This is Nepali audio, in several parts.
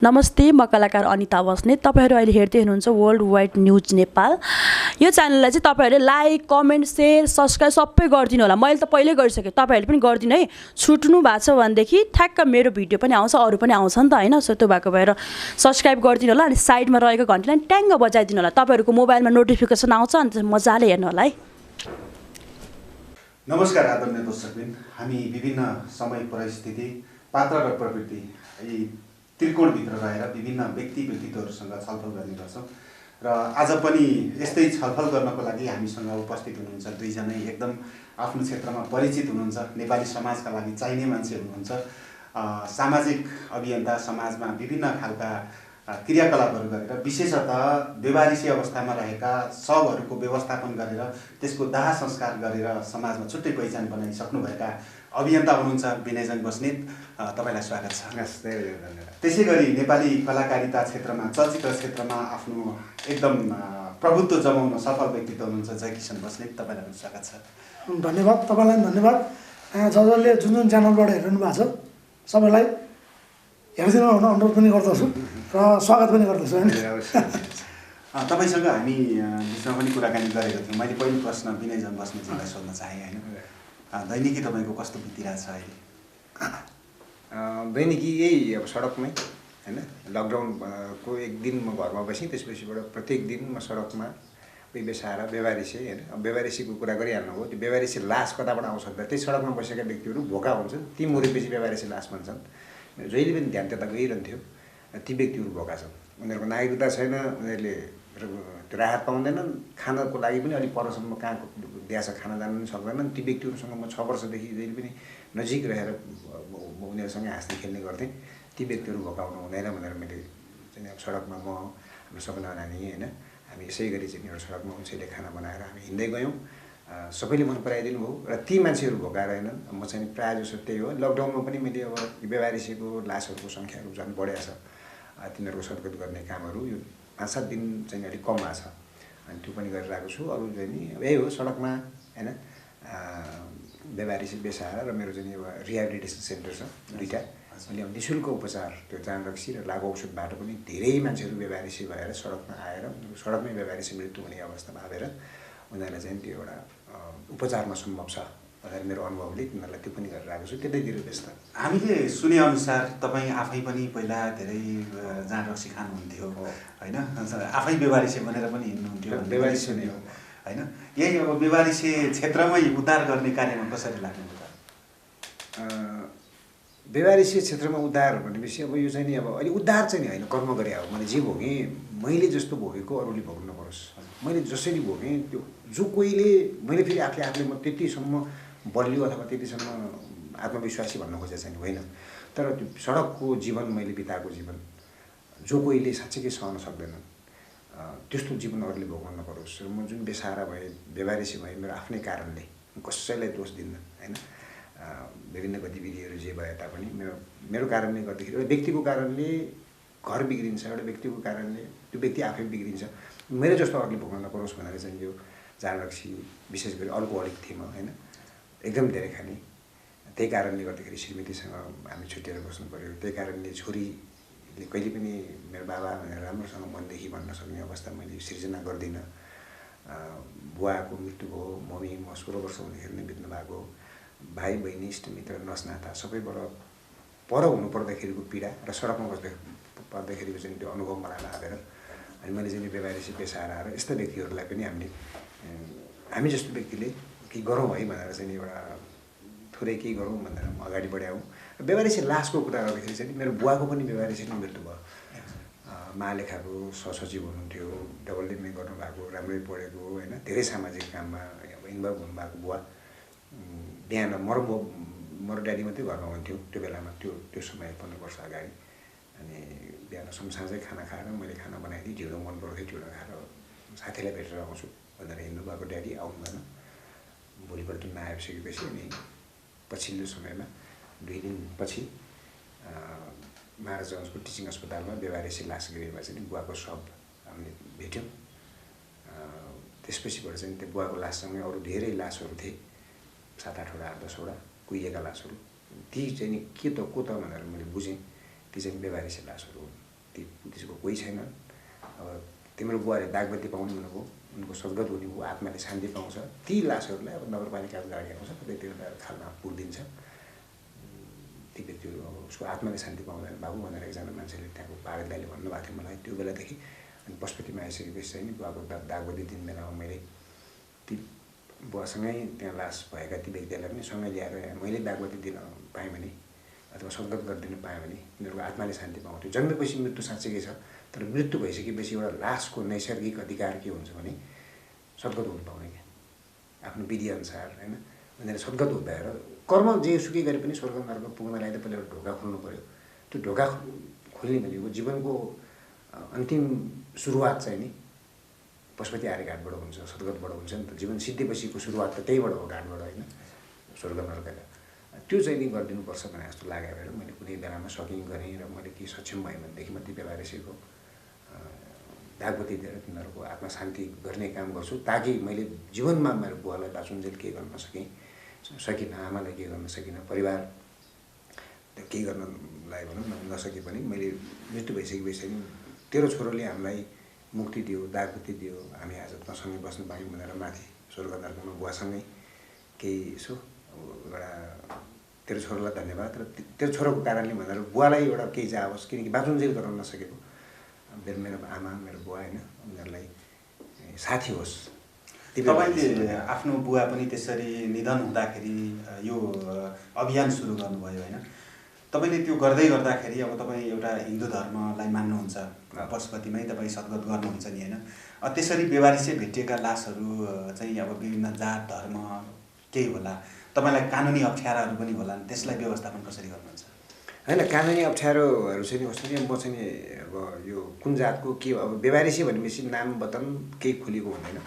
नमस्ते, म कलाकार अनिता बस्नेत। तपाईहरु अहिले हेर्दै हुनुहुन्छ वर्ल्ड वाइड न्यूज नेपाल। यो च्यानललाई चाहिँ तपाईहरुले लाइक, कमेन्ट, शेयर, सब्स्क्राइब सबै गरिदिनु होला। मैले त पहिल्यै गरिसके, तपाईहरुले पनि गरिदिनु है। छुट्नु भएको छ भनेदेखि ठ्याक्क मेरो भिडियो पनि आउँछ, अरु पनि आउँछ नि त हैन। सो त्यो भएको भएर सब्स्क्राइब गरिदिनु होला अनि साइडमा रहेको घण्टीलाई ट्याङ्ग बजाइदिनु होला। तपाईहरुको मोबाइलमा नोटिफिकेसन आउँछ अनि मजाले हेर्नु होला है। नमस्कार आदरणीय दर्शकबिन, हामी विभिन्न समय परिस्थिति पात्र र प्रकृति यी त्रिकोणभित्र रहेर विभिन्न व्यक्तित्वहरूसँग छलफल गर्ने गर्छौँ र आज पनि यस्तै छलफल गर्नको लागि हामीसँग उपस्थित हुनुहुन्छ दुईजना एकदम आफ्नो क्षेत्रमा परिचित हुनुहुन्छ, नेपाली समाजका लागि चाहिने मान्छे हुनुहुन्छ, सामाजिक अभियन्ता, समाजमा विभिन्न खालका क्रियाकलापहरू गरेर विशेषतः बेवारिसी अवस्थामा रहेका शवहरूको व्यवस्थापन गरेर त्यसको दाह संस्कार गरेर समाजमा छुट्टै पहिचान बनाइसक्नुभएका अभियन्ता हुनुहुन्छ विनयजन बस्नेत। तपाईलाई स्वागत छ। त्यसै गरी नेपाली कलाकारिता क्षेत्रमा, चलचित्र क्षेत्रमा आफ्नो एकदम प्रभुत्व जमाउन सफल व्यक्तित्व हुनुहुन्छ जयकिशन बस्नेत। तपाईलाई पनि स्वागत छ। धन्यवाद, तपाईलाई धन्यवाद। जसले जुन च्यानलबाट हेर्नु भएको छ सबैलाई हेरिदिनु हुन अनुरोध पनि गर्दछु र स्वागत पनि गर्दछु हैन। तपाईसँग हामी बिचमा पनि कुराकानी गरेको थियौँ। मैले पहिलो प्रश्न विनयजन बस्नेतजीलाई सोध्न चाहेँ हैन। दैनिकी तपाईको कस्तो बितिरहेछ अहिले? दैनिकी यही अब सडकमै हैन। लकडाउनको एक दिन म घरमा बसेँ, त्यसपछिबाट प्रत्येक दिन म सडकमा बेसाएर बेवारिसी हैन। अब बेवारिसीको कुरा गरिहाल्नुभयो। त्यो बेवारिसी लास कताबाट आउँछ भन्दा त्यही सडकमा बसेका व्यक्तिहरू भोका हुन्छन्, ती मरेपछि बेवारिसी लास भन्छन्। जहिले पनि ध्यान त्यता गइरहन्थ्यो। ती व्यक्तिहरू भोका छन्, उनीहरूको नागरिकता छैन, उनीहरूले त्यो राहत पाउँदैनन्, खानको लागि पनि अलिक परसम्म कहाँको द्यास खाना जान पनि सक्दैनन्। ती व्यक्तिहरूसँग म 6 वर्षदेखि जहिले पनि नजिक रहेर उनीहरूसँग हाँस्दै खेल्ने गर्थेँ। ती व्यक्तिहरू भोकाउनु हुँदैन भनेर मैले चाहिँ अब सडकमा म हाम्रो सपना नानी होइन, हामी यसै गरी चाहिँ एउटा सडकमा उनीहरूले खाना बनाएर हामी हिँड्दै गयौँ। सबैले मन पराइदिनु भयो र ती मान्छेहरू भोका रहेनन्। म चाहिँ प्रायः जसो त्यही हो। लकडाउनमा पनि मैले अब बेवारिसीको लासहरूको सङ्ख्याहरू झन् बढेको छ। तिनीहरूको सद्गत गर्ने कामहरू यो 5-7 दिन चाहिँ अलिक कम भएको छ अनि त्यो पनि गरिरहेको छु। अरू चाहिँ नि यही हो, सडकमा होइन, बेवारिसी बेसाएर र मेरो चाहिँ अब रिहेबिलिटेसन सेन्टर छ दुईवटा। मैले अब निःशुल्क उपचार त्यो जानरक्सी र लागु औषधबाट पनि धेरै मान्छेहरू बेवारिसी भएर सडकमा आएर सडकमै बेवारिसी मृत्यु हुने अवस्था भएर उनीहरूलाई चाहिँ त्यो एउटा उपचारमा सम्भव छ भनेर मेरो अनुभवले तिनीहरूलाई त्यो पनि गरिरहेको छु। त्यतैतिर व्यस्त। हामीले सुनेअनुसार तपाईँ आफै पनि पहिला धेरै जानरक्सी खानुहुन्थ्यो होइन, आफै बेवारिसी बनेर पनि हिँड्नुहुन्थ्यो बेवारिसी नै हो होइन। यही अब बेवारिसी क्षेत्रमै उद्धार गर्ने कार्यमा कसरी लाग्नु त? बेवारिसी क्षेत्रमा उद्धार भनेपछि अब यो चाहिँ नि अब अहिले उद्धार चाहिँ नि होइन, कर्म गरे हो। मैले जे भोगेँ मैले जस्तो भोगेको अरूले भोग्नु नपरोस्। मैले जसरी भोगेँ त्यो जो कोहीले मैले फेरि आफूले म त्यतिसम्म बलियो अथवा त्यतिसम्म आत्मविश्वासी भन्न खोजेको छैन, होइन। तर त्यो सडकको जीवन मैले बिताएको जीवन जो कोहीले साँच्चै सहन सक्दैनन् त्यस्तो जीवन अरूले भोग्नु नपरोस्। र म जुन बेसहारा भएँ, बेवारिसी भएँ मेरो आफ्नै कारणले, कसैलाई दोष दिन्न होइन। विभिन्न गतिविधिहरू जे भए तापनि मेरो कारणले गर्दाखेरि एउटा व्यक्तिको कारणले घर बिग्रिन्छ, एउटा व्यक्तिको कारणले त्यो व्यक्ति आफै बिग्रिन्छ। मेरो जस्तो अरूले भोग्न नपरोस् भनेर चाहिँ यो जानरक्सी विशेष गरी अल्कोहलिक थिएँ म होइन, एकदम धेरै खाने। त्यही कारणले गर्दाखेरि श्रीमतीसँग हामी छुट्टिएर बस्नु पऱ्यो। त्यही कारणले छोरीले कहिले पनि मेरो बाबा भनेर राम्रोसँग मनदेखि भन्न सक्ने अवस्था मैले सिर्जना गर्दिनँ। बुवाको मृत्यु भयो, मम्मी म 16 वर्ष हुँदाखेरि नै बित्नु भएको। भाइ बहिनी इष्टमित्र नसनाता सबैबाट पर हुनु पर्दाखेरिको पीडा र सडकमा पर्दाखेरिको चाहिँ त्यो अनुभव मलाई लागेर अनि मैले चाहिँ बेवारिसी पेसाएर आएर यस्ता व्यक्तिहरूलाई पनि हामी जस्तो व्यक्तिले केही गरौँ है भनेर चाहिँ एउटा थोरै केही गरौँ भनेर म अगाडि बढाउँ। बेवारिसी लासको कुरा गर्दाखेरि चाहिँ मेरो बुवाको पनि बेवारिसी नै मृत्यु भयो। महालेखाको सहसचिव हुनुहुन्थ्यो, डेभलपमेन्टमै गर्नुभएको, राम्रै पढेको होइन, धेरै सामाजिक काममा इन्भल्भ हुनुभएको बुवा बिहान मरो ड्याडी मात्रै घरमा हुन्थ्यो त्यो बेलामा, त्यो समय 15 वर्ष अगाडि। अनि बिहान साँझै खाना खाएर मैले खाना बनाइदिएँ, ढिँडो मन पर्थ्यो, ढिँडो खाएर साथीलाई भेटेर आउँछु भनेर हिँड्नुभएको ड्याडी आउनुभएन। भोलिपल्ट नआइसकेपछि अनि पछिल्लो समयमा 2 दिनपछि महाराजगञ्जको टिचिङ अस्पतालमा बेवारिसी लास गिरेमा चाहिँ बुवाको शव हामीले भेट्यौँ। त्यसपछिबाट चाहिँ त्यो बुवाको लाससँगै अरू धेरै लासहरू थिए, 7-8वटा 8-10वटा कुहिएका लासहरू। ती चाहिँ नि के त को त भनेर मैले बुझेँ, ती चाहिँ बेवारिसी लासहरू हुन्। त्यसको कोही छैन। अब तिम्रो बुवाले दागबत्ती पाउनु हुनुभयो, उनको सद्गत हुने भयो, आत्माले शान्ति पाउँछ। ती लासहरूलाई अब नगरपालिकाको गाडी आउँछ, कतैतिर खालमा पुर्दिन्छ। ती व्यक्तिहरू अब उसको आत्माले शान्ति पाउँदैन बाबु भनेर एकजना मान्छेले त्यहाँको पागल दाइले भन्नुभएको थियो मलाई। त्यो बेलादेखि अनि पशुपतिमा आइसकेपछि चाहिँ नि बुवाको दागबत्ती दिन बेलामा मैले ती बुवासँगै त्यहाँ लास भएका ती व्यक्तिहरूलाई पनि सँगै ल्याएर मैले दागबत्ती दिन पाएँ भने अथवा सद्गत गरिदिनु पाएँ भने उनीहरूको आत्माले शान्ति पाउँथ्यो। जन्मेपछि मृत्यु साँच्चै छ, तर मृत्यु भइसकेपछि एउटा लासको नैसर्गिक अधिकार के हुन्छ भने सद्गत हुनु पाउने क्या, आफ्नो विधिअनुसार होइन। उनीहरूले सद्गत हुँदाएर कर्म जेसुकै गरे पनि स्वर्ग नर्क पुग्नलाई त पहिला एउटा ढोका खोल्नु पऱ्यो। त्यो ढोका खोल्ने भनेको जीवनको अन्तिम सुरुवात चाहिँ नि पशुपति आर्य घाटबाट हुन्छ, सद्गतबाट हुन्छ नि त। जीवन सिद्धिपछिको सुरुवात त त्यहीबाट हो, घाटबाट होइन, स्वर्ग नर्कका। त्यो चाहिँ नि गरिदिनुपर्छ भने जस्तो लाग्यो भएर मैले कुनै बेलामा सकिङ गरेँ र मैले के सक्षम भएँ भनेदेखि म ती बेलारेसीको दागबत्ती दिएर तिनीहरूको आत्मा शान्ति गर्ने काम गर्छु, ताकि मैले जीवनमा मेरो बुवालाई बाँचुन्जेल केही गर्न सकिनँ, आमालाई केही गर्न सकिनँ, परिवार केही गर्नलाई भनौँ न नसके पनि मैले मृत्यु भइसकेपछि चाहिँ तेरो छोरोले हामीलाई मुक्ति दियो, दागबत्ती दियो, हामी आज तँसँगै बस्नु पायौँ भनेर माथि स्वर्ग नर्कमा बुवासँगै केही यसो एउटा तेरो छोरोलाई धन्यवाद र तेरो छोरोको कारणले भनेर बुवालाई एउटा केही चाहिँ आवोस्, किनकि बाँचुन्जेल गर्न नसकेको मेरो आमा मेरो बुवा होइन उनीहरूलाई साथी होस्। तपाईँले आफ्नो बुवा पनि त्यसरी निधन हुँदाखेरि यो अभियान सुरु गर्नुभयो होइन। तपाईँले त्यो गर्दै गर्दाखेरि अब तपाईँ एउटा हिन्दू धर्मलाई मान्नुहुन्छ, पशुपतिमै तपाईँ सद्गत गर्नुहुन्छ नि होइन। त्यसरी बेवारिसे भेटिएका लासहरू चाहिँ अब विभिन्न जात धर्म केही होला, तपाईँलाई कानुनी अप्ठ्याराहरू पनि होला, त्यसलाई व्यवस्थापन कसरी गर्नुहुन्छ? होइन, कानुनी अप्ठ्यारोहरू चाहिँ कस्तो नि, म चाहिँ अब यो कुन जातको के अब बेवारिसी भनेपछि नाम वतन केही खोलिएको हुँदैन।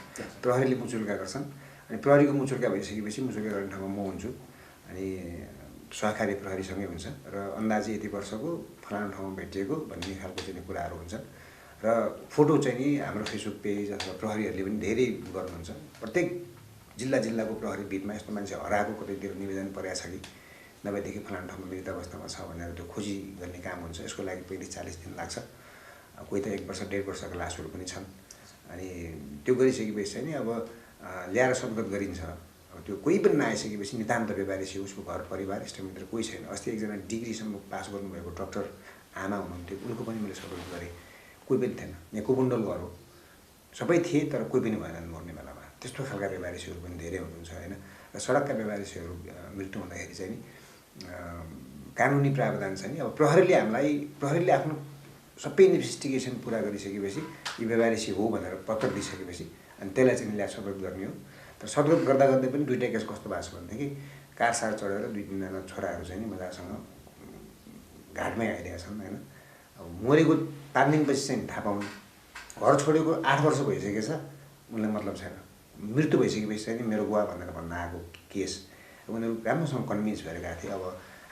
प्रहरीले मुचुल्का गर्छन् अनि प्रहरीको मुचुल्का भइसकेपछि मुचुल्का गर्ने ठाउँमा म हुन्छु अनि सहकारी प्रहरीसँगै हुन्छ र अन्दाजी यति वर्षको फलानु ठाउँमा भेटिएको भन्ने खालको चाहिँ कुराहरू हुन्छ। र फोटो चाहिँ नि हाम्रो फेसबुक पेज अथवा प्रहरीहरूले पनि धेरै गर्नुहुन्छ। प्रत्येक जिल्लाको प्रहरी बिटमा यस्तो मान्छे हराएको कतैतिर निवेदन परेको छ कि नभएदेखि फलानु ठाउँमा मृत अवस्थामा छ भनेर त्यो खोजी गर्ने काम हुन्छ। यसको लागि 35-40 दिन लाग्छ। कोही त 1 वर्ष 1.5 वर्षका लासहरू पनि छन्। अनि त्यो गरिसकेपछि चाहिँ नि अब ल्याएर सद्गत गरिन्छ। अब त्यो कोही पनि नआइसकेपछि नितान्त बेवारिसी उसको घर परिवार इष्टमित्र कोही छैन। अस्ति एकजना डिग्रीसम्म पास गर्नुभएको डक्टर आमा हुनुहुन्थ्यो, उनको पनि मैले सद्गत गरेँ, कोही पनि थिएन। यहाँ कुकुण्डल घर हो, सबै थिए तर कोही पनि भएनन् मर्ने बेलामा। त्यस्तो खालका बेवारिसीहरू पनि धेरै हुनुहुन्छ होइन। र सडकका बेवारिसीहरू मृत्यु हुँदाखेरि चाहिँ नि कानुनी प्रावधान छ नि। अब प्रहरीले आफ्नो सबै इन्भेस्टिगेसन पुरा गरिसकेपछि यो बेवारिसी हो भनेर पत्र दिइसकेपछि अनि त्यसलाई चाहिँ ल्याएर सद्गत गर्ने हो। तर सद्गत गर्दा गर्दै पनि दुईवटा केस कस्तो भएको छ भनेदेखि कार चढेर 2-3जना छोराहरू चाहिँ नि मजासँग घाटमै आइरहेका छन् होइन। अब मरेको 5 दिनपछि चाहिँ थाहा पाउने, घर छोडेको 8 वर्ष भइसकेको छ, उनलाई मतलब छैन। मृत्यु भइसकेपछि चाहिँ नि मेरो बुवा भनेर भन्न आएको केस उनीहरू राम्रोसँग कन्भिन्स भएर गएको थिए। अब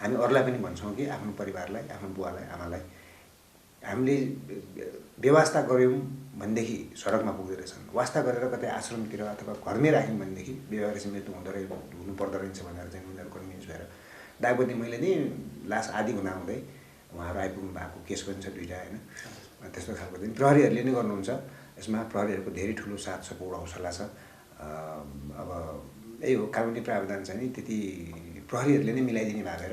हामी अरूलाई पनि भन्छौँ कि आफ्नो परिवारलाई, आफ्नो बुवालाई, आमालाई हामीले व्यवस्था गऱ्यौँ भनेदेखि सडकमा पुग्दो रहेछन्, वास्ता गरेर कतै आश्रमतिर अथवा घरमै राख्यौँ भनेदेखि बेवारिसी मृत्यु हुनुपर्दो रहेछ भनेर चाहिँ उनीहरू कन्भिन्स भएर दागबत्ती मैले नि लास आदि हुँदाहुँदै उहाँहरू आइपुग्नु भएको केस पनि छ 2टा होइन। त्यस्तो खालको चाहिँ प्रहरीहरूले नै गर्नुहुन्छ। यसमा प्रहरीहरूको धेरै ठुलो साथ सपोर्ट हौसला छ। अब यही हो कानुनी प्रावधान चाहिँ नि त्यति प्रहरीहरूले नै मिलाइदिने भएर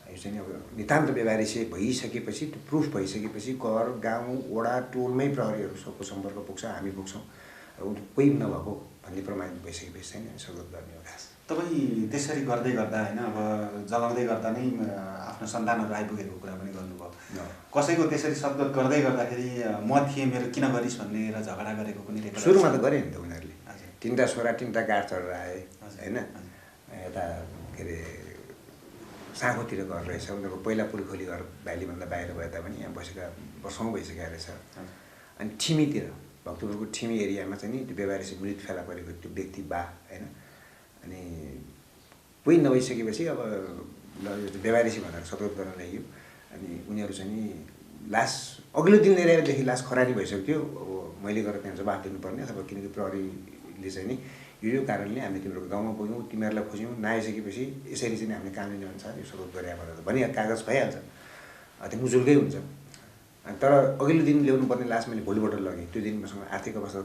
यो चाहिँ अब नितान्त बेवारिसी भइसकेपछि त्यो प्रुफ भइसकेपछि घर गाउँ वडा टोलमै प्रहरीहरू सबको सम्पर्क पुग्छ, हामी पुग्छौँ र कोही नभएको भन्ने प्रमाणित भइसकेपछि चाहिँ हामी सद्गत गर्ने हो। खास तपाईँ त्यसरी गर्दै गर्दा होइन अब जगाउँदै गर्दा नै आफ्नो सन्तानहरू आइपुगेको कुरा पनि गर्नुभयो। कसैको त्यसरी सद्गत गर्दै गर्दाखेरि म थिएँ मेरो किन गरिस् भनेर झगडा गरेको पनि सुरुमा त गरे नि त उनीहरूले। 3टा छोरा 3टा गाड चढेर आए होइन। यता के अरे साँखोतिर घर रहेछ उनीहरूको, पहिला पुलखोली घर भ्यालीभन्दा बाहिर भए तापनि यहाँ बसेका वर्षौँ भइसकेको रहेछ। अनि ठिमीतिर भक्तपुरको ठिमी एरियामा चाहिँ नि त्यो बेवारिसी मृत फेला परेको त्यो व्यक्ति बा होइन। अनि कोही नभइसकेपछि अब ल यो बेवारिसी भनेर सद्गत गर्न ल्याइयो। अनि उनीहरू चाहिँ नि लास अघिल्लो दिन ल्याएरदेखि लास खरानी भइसक्यो। अब मैले गएर त्यहाँ जवाफ दिनुपर्ने अथवा किनकि प्रहरीले चाहिँ नि यो कारणले हामी तिम्रो गाउँमा पुग्यौँ, तिमीहरूलाई खोज्यौँ, नआइसकेपछि यसरी चाहिँ हामीले कानुनी अनुसार यो सद्गत गरे भनेर भने कागज भइहाल्छ, त्यो मुजुल्कै हुन्छ। तर अघिल्लो दिन ल्याउनु पर्ने लास्ट मैले भोलिपल्ट लगेँ। त्यो दिन मसँग आर्थिक अवस्था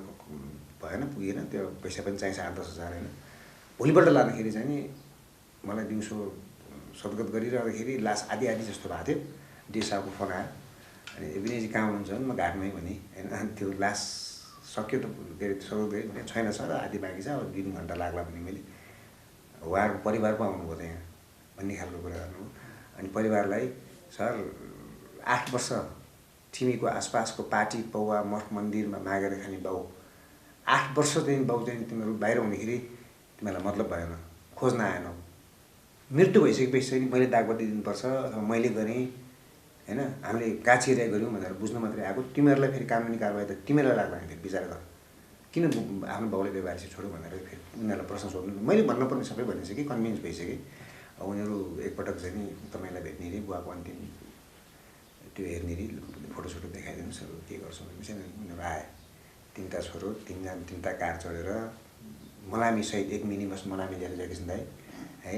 भएन, पुगेन, त्यो पैसा पनि चाहिन्छ 8-10 हजार होइन। भोलिपल्ट लाँदाखेरि चाहिँ नि मलाई दिउँसो सद्गत गरिरहँदाखेरि लास्ट आधी जस्तो भएको थियो। डेसाको फोन आयो, अनि एबिनेजी कहाँ हुनुहुन्छ भने म घाटमै भने होइन। अनि त्यो लास्ट सक्यो त के अरे सद्गत गरी छैन सर, आधी बाँकी छ, अब 2 घन्टा लाग्ला भने मैले उहाँहरूको परिवार पो आउनुभयो त यहाँ भन्ने खालको कुरा गर्नुभयो। अनि परिवारलाई सर 8 वर्ष तिमीको आसपासको पार्टी पौवा मठ मन्दिरमा मागेर खाने बाउ, 8 वर्ष चाहिँ बाउ चाहिँ तिमीहरू बाहिर हुँदाखेरि तिमीहरूलाई मतलब भएन, खोज्न आएनौ, मृत्यु भइसकेपछि चाहिँ मैले दागबत्ती दिनुपर्छ अथवा मैले गरेँ होइन, हामीले काछिराई गऱ्यौँ भनेर बुझ्नु मात्रै आएको। तिमीहरूलाई फेरि कानुनी कारबाही त तिमीलाई लाग्ला भने फेरि विचार गर, किन आफ्नो बाउले व्यवहार छोड्यो भनेर फेरि उनीहरूलाई प्रश्न सोध्नु। मैले भन्नुपर्ने सबै भनिसकेँ, कन्भिन्स भइसकेँ। अब उनीहरू एकपटक चाहिँ नि तपाईँलाई भेट्ने अरे, बुवाको अन्तिम त्यो हेर्ने अरे, फोटोसोटो देखाइदिनुहोस्, अब के गर्छौँ भनेपछि उनीहरू आए। 3टा छोरो, 3टा कार चढेर मलामी सहित 1 मिनी बस मलामी लिएर जयकृष्ण दाइ है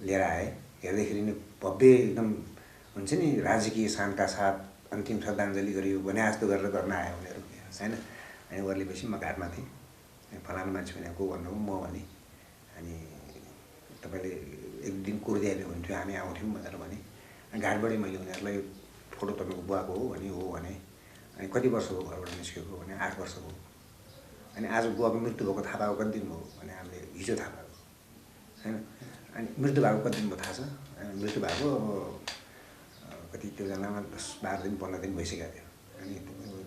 लिएर आए। हेर्दाखेरि नि भव्य एकदम हुन्छ नि राजकीय शानका साथ अन्तिम श्रद्धाञ्जली गरियो भने जस्तो गरेर गर्न आयो उनीहरू होइन। अनि ओर्लेपछि म घाटमा थिएँ, फलानु मान्छे भने को भन्नुभयो, म भने। अनि तपाईँले एक दिन कुर्दिहाल्यो हुन्थ्यो, हामी आउँथ्यौँ भनेर भने। अनि घाटबाटै मैले उनीहरूलाई फोटो तपाईँको बुवाको हो भने हो भने। अनि कति वर्ष भयो घरबाट निस्केको भने 8 वर्ष भयो। अनि आज बुवाको मृत्यु भएको थाहा पाएको कति दिन भयो भने हामीले हिजो थाहा पाएको होइन। अनि मृत्यु भएको कति दिन भयो थाहा छ? मृत्यु भएको अब कति त्यो जनामा 10-12 दिन 15 दिन भइसकेको थियो। अनि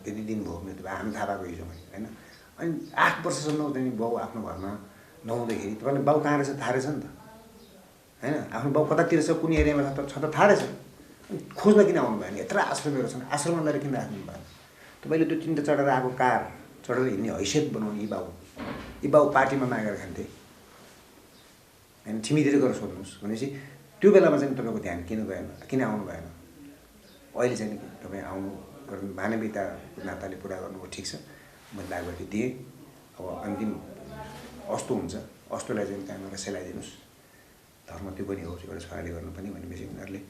त्यति दिन भयो मृत्यु भयो, हामी थाहा पाएको हिजो मैले होइन। अनि 8 वर्षसम्म चाहिँ बाउ आफ्नो घरमा नहुँदाखेरि तपाईँले बाउ कहाँ रहेछ थाहा रहेछ नि त होइन। आफ्नो बाउ कतातिर छ, कुन एरियामा छ त थाहा रहेछ। खोज्न किन आउनु भएन? यत्र आश्रमहरू छन्, आश्रममा लगेर किन राख्नु भएन? तपाईँले त्यो 3टा चढेर आएको कार चढेर हिँड्ने हैसियत बनाउने यी बाउ पार्टीमा मागेर खान्थे होइन। छिमीतिर गएर सोध्नुहोस् भनेपछि त्यो बेलामा चाहिँ तपाईँको ध्यान किन गएन, किन आउनु भएन? अहिले चाहिँ तपाईँ आउनु गर्नु मानवीयताको नाताले पुरा गर्नुभयो, ठिक छ, मैले दागबत्ती दिएँ। अब अन्तिम अस्तो हुन्छ, अस्तोलाई चाहिँ त्यहाँबाट सेलाइदिनुहोस्, धर्म त्यो पनि हो, एउटा छोराले गर्नुपर्ने भनेपछि उनीहरूले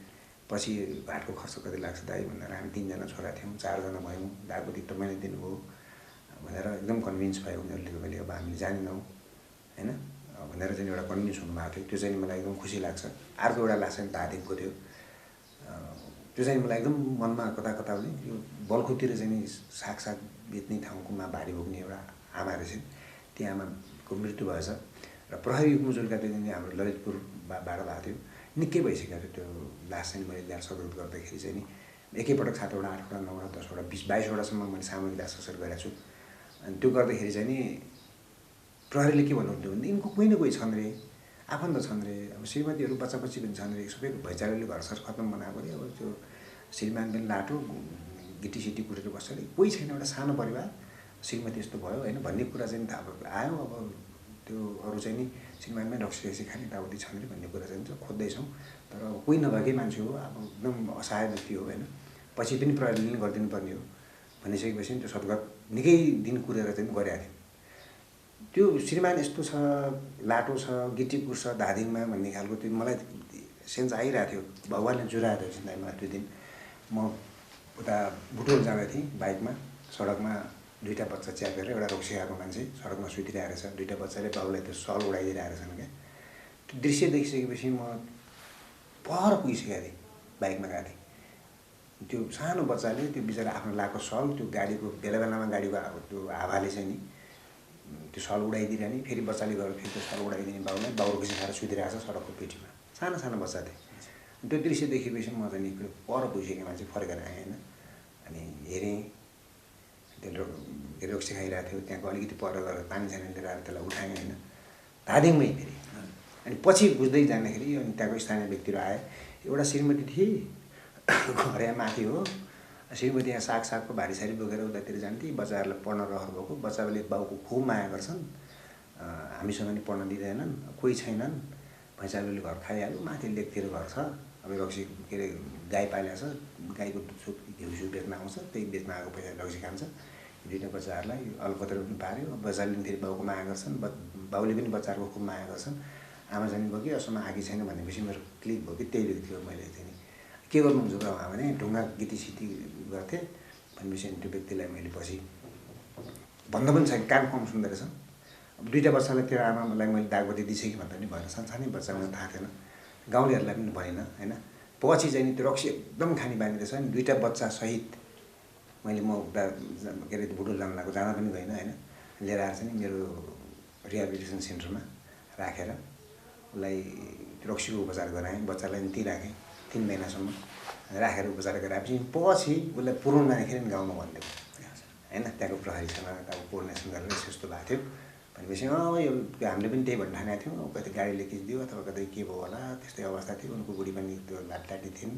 पछि घाटको खर्च कति लाग्छ दाइ भनेर हामी 3जना छोरा थियौँ, 4जना भयौँ, दागबत्ती तपाईँले दिनुभयो भनेर एकदम कन्भिन्स भयो उनीहरूले। मैले अब हामीले जानेनौँ होइन भनेर चाहिँ एउटा कन्भिन्स हुनुभएको थियो। त्यो चाहिँ मलाई एकदम खुसी लाग्छ। अर्को एउटा लाग्छ नि धादिङको थियो, त्यो चाहिँ मलाई एकदम मनमा कता कता पनि यो बल्खुतिर चाहिँ नि साग बेच्ने ठाउँकोमा भारी बोक्ने एउटा आमा रहेछन्। ती आमाको मृत्यु भएछ र प्रहरी मुजुलका त्यो दिन हाम्रो ललितपुरबाट भएको थियो। निकै भइसकेको थियो त्यो लास चाहिँ मैले ल्याएर सद्गत गर्दाखेरि चाहिँ नि एकैपटक 7वटा 8वटा 9वटा 10वटा 20-22वटासम्म मैले सामूहिक दाह संस्कार गरेको छु। अनि त्यो गर्दाखेरि चाहिँ नि प्रहरीले के भन्नुहुन्थ्यो भने यिनको कोही न कोही छन् रे, आफन्त छन् रे, अब श्रीमतीहरू बच्चाबच्ची पनि छन् रे, सबै भैँचालोले घरसर खत्तम बनाएको रे। अब त्यो श्रीमान पनि लाटो गिटीसिटी कुटेर बस्छ अरे, कोही छैन, एउटा सानो परिवार, श्रीमती यस्तो भयो होइन भन्ने कुरा चाहिँ थाहा आयो। अब त्यो अरू चाहिँ नि श्रीमानमै रक्सी खाने यताउति छन् रे भन्ने कुरा चाहिँ खोज्दैछौँ। तर अब कोही नभएकै मान्छे हो, अब एकदम असहाय व्यक्ति हो होइन, पछि पनि प्रहरीले गरिदिनु पर्ने हो भनिसकेपछि त्यो सद्गत निकै दिन कुरेर चाहिँ गरेको थियौँ। त्यो श्रीमान यस्तो छ, लाटो छ, गिटी कुट्छ धादिङमा भन्ने खालको त्यो मलाई सेन्स आइरहेको थियो। भगवान्ले जुराएको थियो मलाई त्यो दिन। म उता बुटोल जाँदै थिएँ बाइकमा, सडकमा 2टा बच्चा च्यापेर एउटा रक्सी खाएको मान्छे सडकमा सुतिरहेको रहेछ, 2टा बच्चाले बाउलाई त्यो सल उडाइदिइरहेको रहेछन् क्या। त्यो दृश्य देखिसकेपछि म पर पुगिसकेको थिएँ, बाइकमा गएको थिएँ। त्यो सानो बच्चाले त्यो बिचरा आफ्नो लाएको सल त्यो गाडीको बेलामा गाडीको त्यो हावाले चाहिँ नि त्यो सल उडाइदिइरहने, फेरि बच्चाले गएर फेरि त्यो सल उडाइदिने बाउलाई, बाउ रक्सी खाएर सुतिरहेको छ सडकको पेटीमा, सानो बच्चा थिए। त्यो दृश्य देखेपछि म चाहिँ नि पर पुगिसकेँ, मान्छे फर्केर आएँ होइन। अनि हेरेँ त्यो रक्सी खाइरहेको थियो, त्यहाँको अलिकति पर गएर पानी छानी लिएर आएर त्यसलाई उठाएँ होइन, धादिङमै फेरि। अनि पछि बुझ्दै जाँदाखेरि अनि त्यहाँको स्थानीय व्यक्तिहरू आए। एउटा श्रीमती थिए, घर यहाँ माथि हो, श्रीमती यहाँ सागको भारी बोकेर उतातिर जान्थे, बच्चाहरूलाई पढ्न रहर भएको, बच्चाले बाउको खुब माया गर्छन्, हामीसँग नि पढ्न दिँदैनन्, कोही छैनन्, भैँचालोले घर खाइहाल्यो, माथि लेकतिर घर छ, अब रक्सी के अरे गाई पालेको छ, गाईको दुध घिउ बेच्न आउँछ, त्यही बेच्न आएको पैसा रक्सी खान्छ। 2टा बच्चाहरूलाई अलपत्र पनि पार्यो, बच्चाले पनि फेरि बाउको माया गर्छन्, बाउले पनि बच्चाहरूको खुब माया गर्छन्। आमा जानी भयो कि असूमा आगी छैन भनेपछि मेरो क्लिक भयो कि त्यही व्यक्ति हो। मैले चाहिँ के गर्नुहुन्छ त उहाँ भने ढुङ्गा गिटीसिटी गर्थेँ भनेपछि त्यो व्यक्तिलाई मैले पछि भन्दा पनि छैन कान कम सुन्दो रहेछ। अब 2टा बच्चालाई तेरो आमालाई मैले दागबत्ती दिइसकेँ भन्दा पनि भएन, सानसानै बच्चा मलाई थाहा थिएन, गाउँलेहरूलाई पनि भनेन होइन। पछि चाहिँ नि त्यो रक्सी एकदम खाने बानी रहेछ नि, 2टा बच्चा सहित मैले म उता के अरे बुटुल जान लागेको जाँदा पनि गइनँ होइन, लिएर आएर चाहिँ नि मेरो रिहेबिलिटेसन सेन्टरमा राखेर उसलाई रक्सीको उपचार गराएँ, बच्चालाई नि त्यहीँ राखेँ 3 महिनासम्म राखेर उपचार गराएपछि पछि उसलाई पुर्याउनु जाँदाखेरि पनि गाउँमा भनिदिएको होइन, त्यहाँको प्रहरीसँग अब कोर्डिनेसन गरेर यस्तो भएको थियो भनेपछि यो हामीले पनि त्यही भन्नु ठानेको थियौँ, कतै गाडीले खिचिदियो अथवा कतै के भयो होला त्यस्तै अवस्था थियो, उनको बुढी पनि त्यो लाटलाटी थिइन्,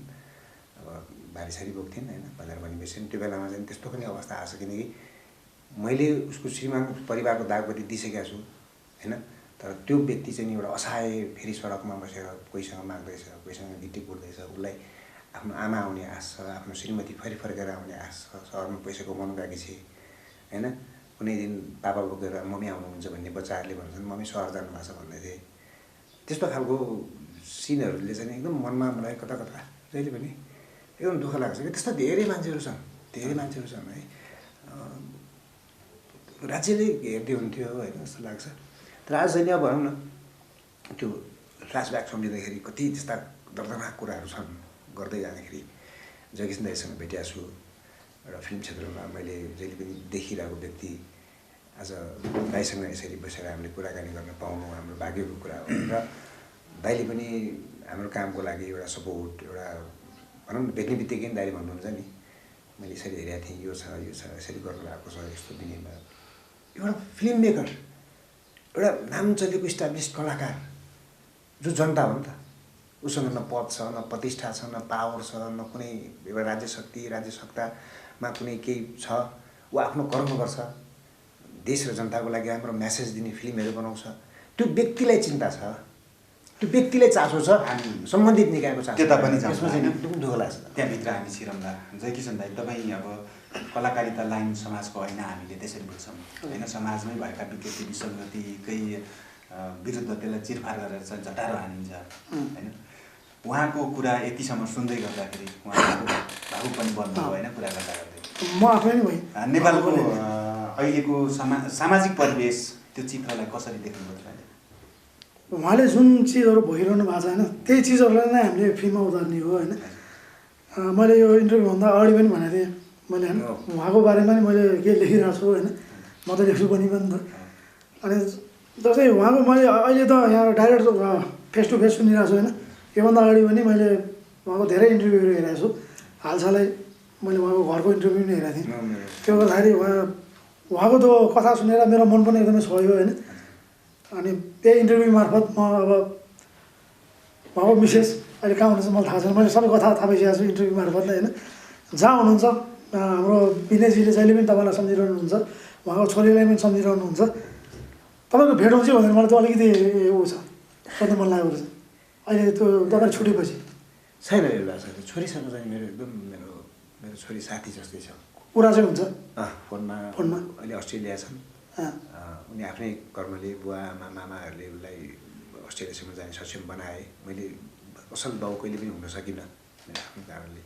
अब भारीसारी बोक्थिन् होइन भनेर भनेपछि त्यो बेलामा चाहिँ त्यस्तो पनि अवस्था आएको छ किनकि मैले उसको श्रीमान परिवारको दागबत्ती दिइसकेको छु होइन। तर त्यो व्यक्ति चाहिँ एउटा असहाय फेरि सडकमा बसेर कोहीसँग माग्दैछ, कोहीसँग गिटी कुट्दैछ, उसलाई आफ्नो आमा आउने आश छ, आफ्नो श्रीमती फर्केर आउने आश छ, सहरमा पैसा कमाउनु गएकी छे होइन। कुनै दिन पापा बोकेर मम्मी आउनुहुन्छ भन्ने बच्चाहरूले भन्छन् मम्मी सहर जानुभएको छ भन्दै थिए। त्यस्तो खालको सिनहरूले चाहिँ एकदम मनमा मलाई कता कता जहिले पनि एकदम दुःख लाग्छ कि त्यस्तो धेरै मान्छेहरू छन् है। राज्यले हेर्दै हुन्थ्यो होइन जस्तो लाग्छ। तर आज चाहिँ अब भनौँ न त्यो फ्ल्यासब्याक सम्झिँदाखेरि कति त्यस्ता दर्दनाक कुराहरू छन् गर्दै जाँदाखेरि। जगेश दाइसँग भेटेको छु एउटा फिल्म क्षेत्रमा, मैले जहिले पनि देखिरहेको व्यक्ति आज दाइसँग यसरी बसेर हामीले कुराकानी गर्न पाउनु हाम्रो भाग्यको कुरा हो। र दाइले पनि हाम्रो कामको लागि एउटा सपोर्ट एउटा भनौँ न भेट्ने बित्तिकै दाइले भन्नुहुन्छ नि मैले यसरी हेरेको थिएँ, यो छ यसरी गर्नुभएको छ, यस्तो विनिमय एउटा फिल्म मेकर एउटा नाम चलेको इस्टाब्लिस कलाकार जो जनता हो नि त, उसँग न पद छ न प्रतिष्ठा छ न पावर छ न कुनै एउटा राज्य सत्तामा कुनै केही छ, ऊ आफ्नो कर्म गर्छ, देश र जनताको लागि राम्रो मेसेज दिने फिल्महरू बनाउँछ। त्यो व्यक्तिलाई चिन्ता छ, त्यो व्यक्तिलाई चासो छ, हामी सम्बन्धित निकायको चासो त्यता पनि जान्छ त्यसमा चाहिँ एकदम दुःख लाग्छ। त्यहाँभित्र हामी छिरौँला। जयकिसन दाइ तपाईँ अब कलाकारिता लाइन समाजको होइन हामीले त्यसरी बुझ्छौँ होइन, समाजमै भएका विकृति विसङ्गतिकै विरुद्ध त्यसलाई चिरफार गरेर चाहिँ झटारो हानिन्छ होइन। उहाँको कुरा यतिसम्म सुन्दै गर्दाखेरि उहाँको भावुक पनि बन्नु होइन कुरा गर्दा गर्दै। म आफै नै भएँ। नेपालको अहिलेको सामाजिक परिवेश त्यो चित्रलाई कसरी देख्नुभयो तपाईँले? उहाँले जुन चिजहरू भइरहनु भएको छ होइन त्यही चिजहरूलाई नै हामीले फिल्ममा उतार्ने हो होइन। मैले यो इन्टरभ्यूभन्दा अगाडि पनि भनेको थिएँ मैले होइन, उहाँको बारेमा नि मैले के लेखिरहेको छु होइन, म त लेख्छु पनि त। अनि जस्तै उहाँको मैले अहिले त यहाँ डाइरेक्ट फेस टु फेस सुनिरहेको छु होइन, योभन्दा अगाडि पनि मैले उहाँको धेरै इन्टरभ्यूहरू हेरेको छु। हालसालै मैले उहाँको घरको इन्टरभ्यू पनि हेरेको थिएँ। त्यो गर्दाखेरि उहाँको त्यो कथा सुनेर मेरो मन पनि एकदमै छोयो होइन। अनि त्यही इन्टरभ्यू मार्फत म अब उहाँको मिसेस अहिले कहाँ हुनुहुन्छ मलाई थाहा छैन, मैले सबै कथा थाहा पाइसकेको छु इन्टरभ्यू मार्फत नै होइन। जहाँ हुनुहुन्छ हाम्रो विनयजीले जहिले पनि तपाईँलाई सम्झिरहनुहुन्छ, उहाँको छोरीलाई पनि सम्झिरहनुहुन्छ। तपाईँको भेट हुन्छ भनेर मलाई त्यो अलिकति ऊ छ, सोध्नु मन लागेको छ अहिले त्यो तपाईँ छुटेपछि। छैन यो लाग्छ छोरीसँग चाहिँ मेरो एकदम मेरो छोरी साथी जस्तै छ, कुरा चाहिँ हुन्छ फोनमा अहिले अस्ट्रेलिया छन्। उनी आफ्नै कर्मले बुवा आमा मामाहरूले उसलाई अस्ट्रेलियासम्म जाने सक्षम बनाए। मैले असल बाउ कहिले पनि हुन सकिनँ मेरो आफ्नो कारणले,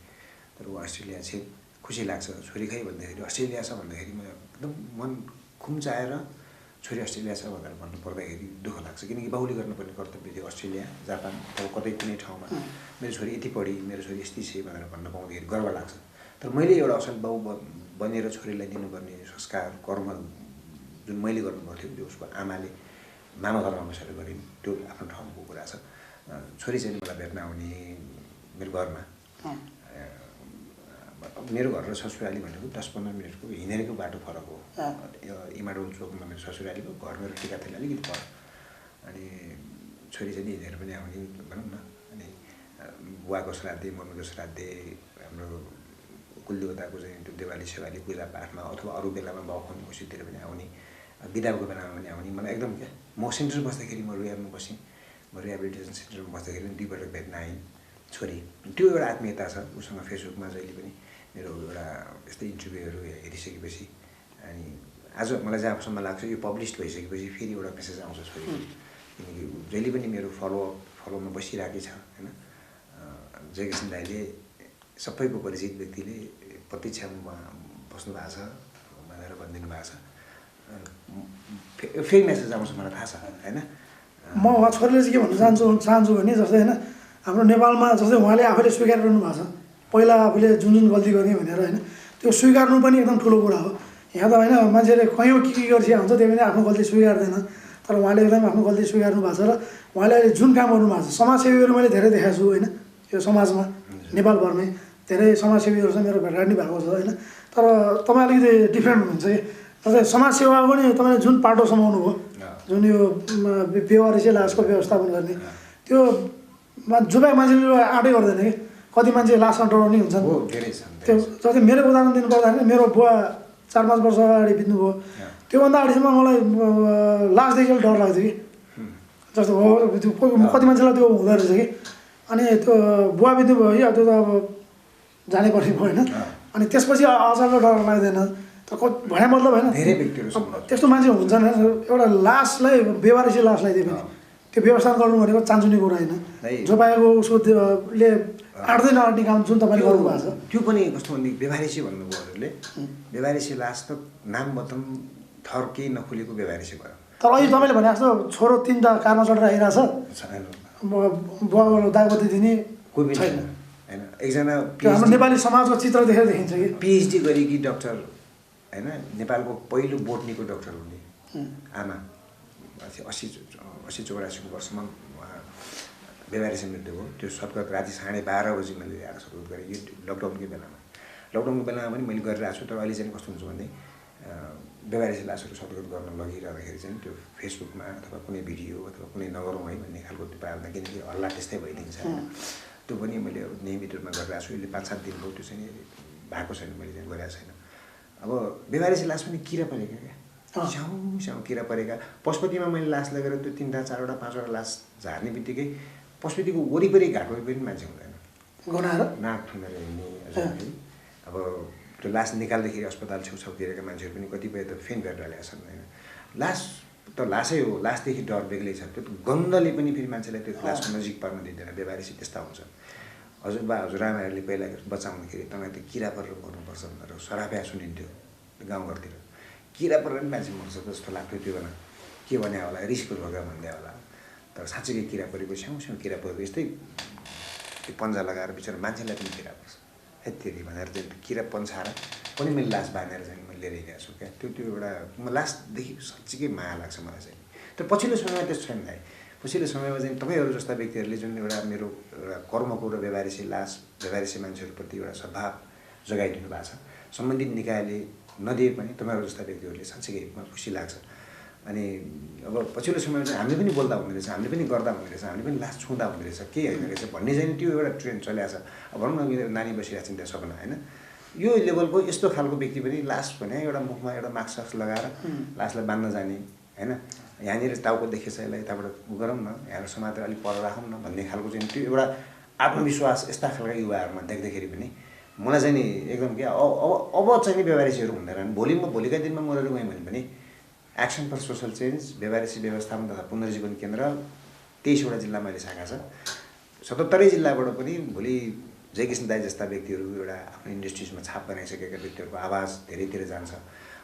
तर ऊ अस्ट्रेलिया चाहिँ खुसी लाग्छ। छोरी खै भन्दाखेरि अस्ट्रेलिया छ भन्दाखेरि म एकदम मन खुम्चाएर छोरी अस्ट्रेलिया छ भनेर भन्नु पर्दाखेरि दुःख लाग्छ, किनकि बाउले गर्नुपर्ने कर्तव्य थियो अस्ट्रेलिया जापान अब कतै कुनै ठाउँमा मेरो छोरी यति पढी मेरो छोरी यस्तै छ भनेर भन्न पाउँदाखेरि गर्व लाग्छ। तर मैले एउटा असल बाउ बनेर छोरीलाई दिनुपर्ने संस्कार कर्म जुन मैले गर्नुपर्थ्यो त्यो उसको आमाले मामा घरमा बसेर गरिन्, त्यो आफ्नो ठाउँको कुरा छ। छोरी चाहिँ मलाई भेट्न आउने मेरो घरमा, मेरो घर र ससुराली भनेको 10-15 मिनटको हिँडेको बाटो फरक हो। इमाडोल चोकमा मेरो ससुरालीको घर, मेरो टिकाथली अलिकति पर। अनि छोरी चाहिँ हिँडेर पनि आउने भनौँ न। अनि बुवाको श्राद्धे मम्मीको श्राद्धे हाम्रो कुलदेवताको चाहिँ त्यो देवाली सेवाली पूजापाठमा अथवा अरू बेलामा बाउखुनी औँसीतिर पनि आउने, बिदाको बेलामा पनि आउने। मलाई एकदम क्या म सेन्टर बस्दाखेरि म रिहाबमा बसेँ, म रिहेबिलिटेसन सेन्टरमा बस्दाखेरि पनि 2 पटक भेट्न आइन् छोरी। त्यो एउटा आत्मीयता छ उसँग। फेसबुकमा जहिले पनि मेरो एउटा यस्तै इन्टरभ्यूहरू हेरिसकेपछि अनि आज मलाई जहाँसम्म लाग्छ यो पब्लिस भइसकेपछि फेरि एउटा मेसेज आउँछ छोरीको, किनकि जहिले पनि मेरो फलोमा बसिरहेकै छ होइन। जयकिसन दाइले सबैको परिचित व्यक्तिले प्रतीक्षामा बस्नु भएको छ भनेर भनिदिनु भएको छ। फेरि मेसेज आउँछ मलाई थाहा छ होइन। म उहाँ छोरीले चाहिँ के भन्न चाहन्छु भने जस्तै होइन हाम्रो नेपालमा जस्तै उहाँले आफैले स्वीकार गर्नु भएको छ पहिला आफूले जुन गल्ती गर्ने भनेर होइन त्यो स्वीकार्नु पनि एकदम ठुलो कुरा हो। यहाँ त होइन मान्छेले कहीँ के गरिसकेको हुन्छ त्यही पनि आफ्नो गल्ती स्वीकार्दैन, तर उहाँले एकदम आफ्नो गल्ती स्वीकार्नु भएको छ र उहाँले अहिले जुन काम गर्नुभएको छ समाजसेवीहरू मैले धेरै देखाएको छु होइन यो समाजमा नेपालभरमै धेरै समाजसेवीहरू चाहिँ मेरो भेटघाट नि भएको छ होइन। तर तपाईँ अलिकति डिफ्रेन्ट हुनुहुन्छ कि जस्तै समाजसेवा पनि तपाईँले जुन पाटो समाउनु भयो जुन यो बेवारिसी लासको व्यवस्थापन गर्ने त्यो जुबाई मान्छेले आँटै गर्दैन कि कति मान्छे लासमा डराउने हुन्छन्। त्यो जस्तै मेरो उदाहरण दिनु पर्दाखेरि मेरो बुवा 4-5 वर्ष अगाडि बित्नुभयो, त्योभन्दा अगाडिसम्म मलाई लासदेखि डर लाग्थ्यो कि जस्तो हो कति मान्छेलाई त्यो हुँदो रहेछ कि। अनि त्यो बुवा बित्नुभयो कि त्यो त अब जानै पर्ने भयो होइन। अनि त्यसपछि अचानक डर लाग्दैन तर भने मतलब होइन धेरै व्यक्तिहरू त्यस्तो मान्छे हुन्छन् एउटा लासलाई बेवारिसी लासलाई दियो भने त्यो व्यवस्थापन गर्नु भनेको चान्चुने कुरा होइन। जो पाएको उसले आँट्दै नआँट्ने काम जुन तपाईँले गर्नुभएको छ त्यो पनि कस्तो भने बेवारिसी भन्नुभयो हजुरले। बेवारिसी लास त नाम बतम थर केही नखुलेको बेवारिसी भयो। तर अहिले तपाईँले भने जस्तो छोरो 3टा कारमा चढेर आइरहेछ बुवा दागबत्ती दिने कोही छैन होइन। एकजना हाम्रो नेपाली समाजको चित्र देखेर देखिन्छ कि पिएचडी गरेकी डक्टर होइन नेपालको पहिलो बोटनीको डक्टर हुने आमा 80-84 वर्षमा बेवारिसी मृत्यु भयो। त्यो सत्कार राति 12:30 बजी मैले ल्याएर सत्कार गरेँ यो लकडाउनकै बेलामा पनि मैले गरिरहेको छु। तर अहिले चाहिँ कस्तो हुन्छ भने बेवारिसी लासहरू सत्कार गर्न लगिरहँदाखेरि चाहिँ त्यो फेसबुकमा अथवा कुनै भिडियो अथवा कुनै नगरौँ है भन्ने खालको त्यो पाल्दा किनकि हल्ला त्यस्तै भइदिन्छ होइन। त्यो पनि मैले अब नियमित रूपमा गरिरहेको छु। यसले 5-7 दिन भयो त्यो चाहिँ भएको छैन, मैले चाहिँ गरेको छैन। अब बेवारिसी लास पनि किरा परेका क्या साउ किरा परेका। पशुपतिमा मैले लास लगेर त्यो 3टा 4वटा 5वटा लास झार्ने बित्तिकै पशुपतिको वरिपरि घाटो पनि मान्छे हुँदैन गनाएर नाक थुनेर हिँड्ने है। अब त्यो लास निकाल्दाखेरि अस्पताल छेउछाउतिरका मान्छेहरू पनि कतिपय त फेन गरेर ल्याएका छन् होइन। लास त लासै हो, लासदेखि डर बेग्लै छ। त्यो गन्धले पनि फेरि मान्छेलाई त्यो लासको नजिक पर्न दिँदैन। बेवारिसी त्यस्ता हुन्छ। हजुरबा हजुरआमाहरूले पहिला बच्चा हुँदाखेरि तपाईँ त्यो किरा परेर मर्नुपर्छ भनेर सराप्या सुनिन्थ्यो गाउँघरतिर। किरा परेर पनि मान्छे मर्छ जस्तो लाग्थ्यो त्यो बेला। के भने होला रिसको ढोका भन्दै होला। तर साँच्चीकै किरा परेको सानो किरा परेको यस्तै त्यो पन्जा लगाएर बिचरा मान्छेलाई पनि किरा पर्छ यति भनेर चाहिँ किरा पन्साएर पनि मैले लास बाँधेर चाहिँ मैले लिएर गएको छु क्या। त्यो एउटा म लासदेखि साँच्चीकै माया लाग्छ मलाई चाहिँ। तर पछिल्लो समयमा त्यस्तो छैन भाइ। पछिल्लो समयमा चाहिँ तपाईँहरू जस्ता व्यक्तिहरूले जुन एउटा मेरो एउटा कर्मको र बेवारिसी बेवारिसी मान्छेहरूप्रति एउटा सद्भाव जगाइदिनु भएको छ। सम्बन्धित निकायले नदिए पनि तपाईँहरू जस्ता व्यक्तिहरूले साँच्चीकै मलाई खुसी लाग्छ। अनि अब पछिल्लो समयमा चाहिँ हामीले पनि बोल्दा हुने रहेछ, हामीले पनि गर्दा हुने रहेछ, हामीले पनि लास छुँदा हुने रहेछ, केही होइन रहेछ भन्ने चाहिँ त्यो एउटा ट्रेन्ड चलिरहेको छ। अब भनौँ न मेरो नानी बसिरहेको छ त्यहाँ सपना होइन। यो लेभलको यस्तो खालको व्यक्ति पनि लास भने एउटा मुखमा एउटा मास्क लगाएर लासलाई बाँध्न जाने होइन। यहाँनिर टाउको देखेछ यसलाई यताबाट उ गरौँ न, यहाँबाट समातेर अलिक पर राखौँ न भन्ने खालको चाहिँ त्यो एउटा आत्मविश्वास यस्ता खालका युवाहरूमा देख्दाखेरि पनि मलाई चाहिँ नि एकदम क्या अब चाहिँ नि बेवारिसीहरू हुँदैन। भोलिका दिनमा मरेर गयौँ भने पनि एक्सन फर सोसल चेन्ज बेवारिसी व्यवस्थापन तथा पुनर्जीवन केन्द्र 23वटा जिल्लामा अहिले शाखा छ। 77 जिल्लाबाट पनि भोलि जयकृष्ण दाई जस्ता व्यक्तिहरू एउटा आफ्नो इन्डस्ट्रिजमा छाप बनाइसकेका व्यक्तिहरूको आवाज धेरैतिर जान्छ।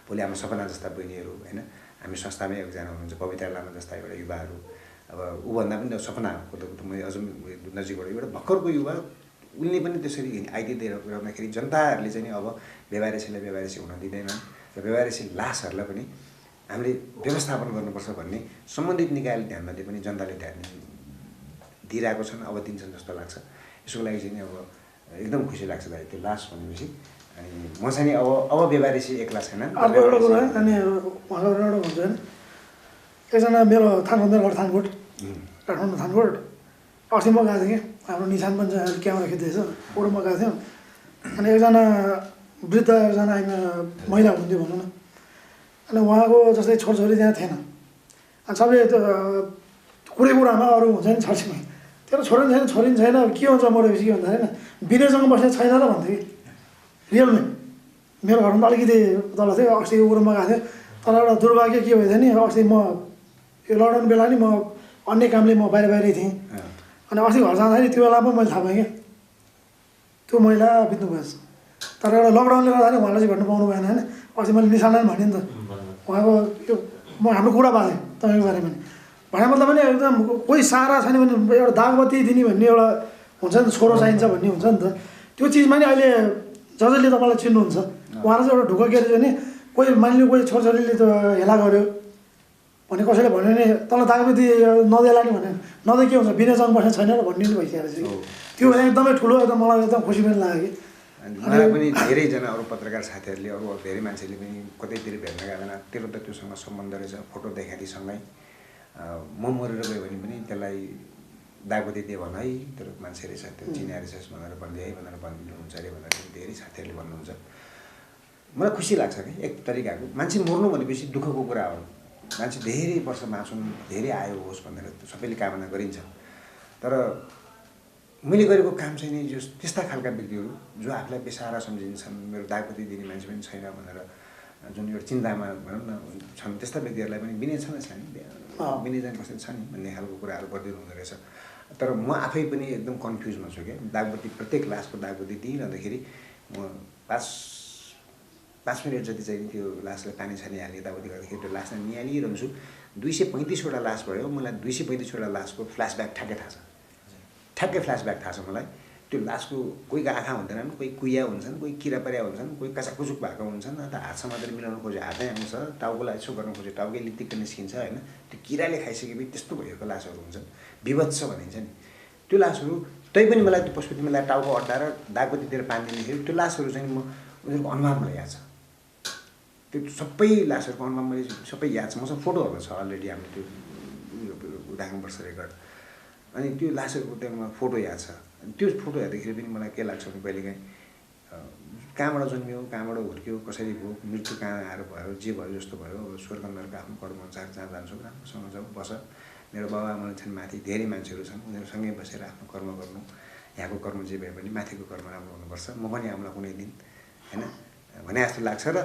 भोलि हाम्रो सपना जस्ता बहिनीहरू होइन, हामी संस्थामै एकजना हुनुहुन्छ पवित्र लामा जस्ता एउटा युवाहरू। अब ऊभन्दा पनि सपनाको त मैले अझ नजिकबाट एउटा भर्खरको युवा उनले पनि त्यसरी आइदिँदै रहँदाखेरि जनताहरूले चाहिँ अब बेवारिसी हुन दिँदैन र बेवारिसी लासहरूलाई पनि हामीले व्यवस्थापन गर्नुपर्छ भन्ने सम्बन्धित निकायले ध्यानमा दिए पनि जनताले ध्यान दिइरहेको छन्, अब दिन्छन् जस्तो लाग्छ। यसको लागि चाहिँ अब एकदम खुसी लाग्छ दाइ त्यो लास भनेपछि। अनि म चाहिँ नि अब बेवारिसी एक्ला छैन। अर्को एउटा कुरा है, अनि उहाँको एउटा भन्छ होइन एकजना मेरो थानकोट काठमाडौँ थानकोट अस्ति म गएको थिएँ कि हाम्रो निशान पनि चाहिँ क्यामेरा खिच्दैछ ओर म गएको थियौँ। अनि एकजना वृद्ध एकजना महिला हुन्थ्यो भनौँ न। अनि उहाँको जस्तै छोरछोरी त्यहाँ थिएन। अनि सबै कुरामा अरू हुन्छ नि छरछिमेकी तेरो छोरी छैन छोरी छैन के हुन्छ मरेपछि के भन्दा होइन विदेशसँग बस्ने छैन र भन्थ्यो कि रियलमै। मेरो घरमा अलिकति तल थियो अस्ति उरुमा गएको थियो। तर एउटा दुर्भाग्य के भयो नि अस्ति म यो लकडाउन बेला नि म अन्य कामले म बाहिरै थिएँ। अनि अस्ति घर जाँदाखेरि त्यो बेला पो मैले थाहा पाएँ क्या त्यो महिला बित्नु भएछ। तर एउटा लकडाउनले गर्दा नि उहाँलाई चाहिँ भेट्नु पाउनु भएन होइन। अस्ति मैले निशानलाई पनि भनेँ नि त उहाँको त्यो म हाम्रो कुरा बाँधेँ तपाईँको बारेमा नि भने मतलब पनि एकदम कोही सहारा छैन भने एउटा दागबत्ती दिने भन्ने एउटा हुन्छ नि छोरो चाहिन्छ भन्ने हुन्छ नि त त्यो चिजमा नि अहिले जसले तपाईँलाई चिन्नुहुन्छ उहाँलाई चाहिँ एउटा ढुक्क के अरे भने कोही मानिलियो कोही छोरछोरीले त हेला गर्यो भने कसैले भन्यो भने तँलाई दागबत्ती नदेला नि भने नदिए के हुन्छ बिना जङ बस्ने छैन र भन्ने नि भइसकेको छ त्यो भने एकदमै ठुलो एकदम मलाई एकदम खुसी पनि लाग्यो कि मलाई पनि धेरैजना अरू पत्रकार साथीहरूले अरू धेरै मान्छेले पनि कतैतिर भेट्न गएन तेरो त त्योसँग सम्बन्ध रहेछ फोटो देखाइदिसँगै म मरेर गयो भने पनि त्यसलाई दागबत्ती दिए भन है तेरो मान्छे रहेछ त्यो चिना रहेछस् भनेर भन्दै है भनेर भन्नुहुन्छ अरे भनेर धेरै साथीहरूले भन्नुहुन्छ मलाई खुसी लाग्छ कि एक तरिकाको मान्छे मर्नु भनेपछि दुःखको कुरा हो मान्छे धेरै वर्ष बाँचुन् धेरै आयो होस् भनेर सबैले कामना गरिन्छ तर मैले गरेको काम चाहिँ नि जो त्यस्ता खालका व्यक्तिहरू जो आफूलाई बेसारा सम्झिन्छन् मेरो दागबत्ती दिने मान्छे पनि छैन भनेर जुन एउटा चिन्तामा भनौँ न छन् त्यस्ता व्यक्तिहरूलाई पनि विनय छ नि विनय चाहिँ कसरी छ नि भन्ने खालको कुराहरू गरिदिनु हुँदो रहेछ तर म आफै पनि एकदम कन्फ्युजमा छु क्या दागबत्ती प्रत्येक लासको दागबत्ती दिइरहँदाखेरि म 5 मिनट जति चाहिँ त्यो लासलाई पानी छानी हाल्ने यताउति गर्दाखेरि त्यो लासलाई निहालिरहन्छु 235वटा लास भयो मलाई 235वटा लासको फ्ल्यासब्याक ठ्याक्कै फ्ल्यासब्याक थाहा छ मलाई त्यो लासको कोहीको आँखा हुँदैनन् कोही कुया हुन्छन् कोही किरा पर्या हुन्छन् कोही कचाकुचुक भएको हुन्छन् अन्त हातसँग मात्रै मिलाउनु खोज्यो हातै आउँछ टाउकोलाई यसो गर्नु खोज्यो टाउकै लित्तिक्क निस्किन्छ होइन त्यो किराले खाइसकेपछि त्यस्तो भएको लासहरू हुन्छन् विभत्स भनिन्छ नि त्यो लासहरू तैपनि मलाई त्यो पशुपतिमा टाउको अड्डाएर दागबत्तीतिर पानी दिँदाखेरि त्यो लासहरू चाहिँ म उनीहरूको अनुहार मलाई याद छ त्यो सबै लासहरूको अनुहार मैले सबै याद छ मसँग फोटोहरू छ अलरेडी हामीले त्यो राख्नुपर्छ रेकर्ड अनि त्यो लासहरूको त्यहाँ फोटो याद छ त्यो फोटो हेर्दाखेरि पनि मलाई के लाग्छ भने कहिलेकाहीँ कहाँबाट जन्मियो कहाँबाट हुर्क्यो कसरी भयो मृत्यु कहाँ आएर भयो जे भयो जस्तो भयो स्वर्ग नरक आफ्नो कर्म अनुसार जहाँ जान्छौँ राम्रोसँग जाउँ बस मेरो बाबा आमा छन् माथि धेरै मान्छेहरू छन् उनीहरूसँगै बसेर आफ्नो कर्म गर्नु यहाँको कर्म जे भए पनि माथिको कर्म राम्रो हुनुपर्छ म पनि आउँला कुनै दिन होइन भने जस्तो लाग्छ र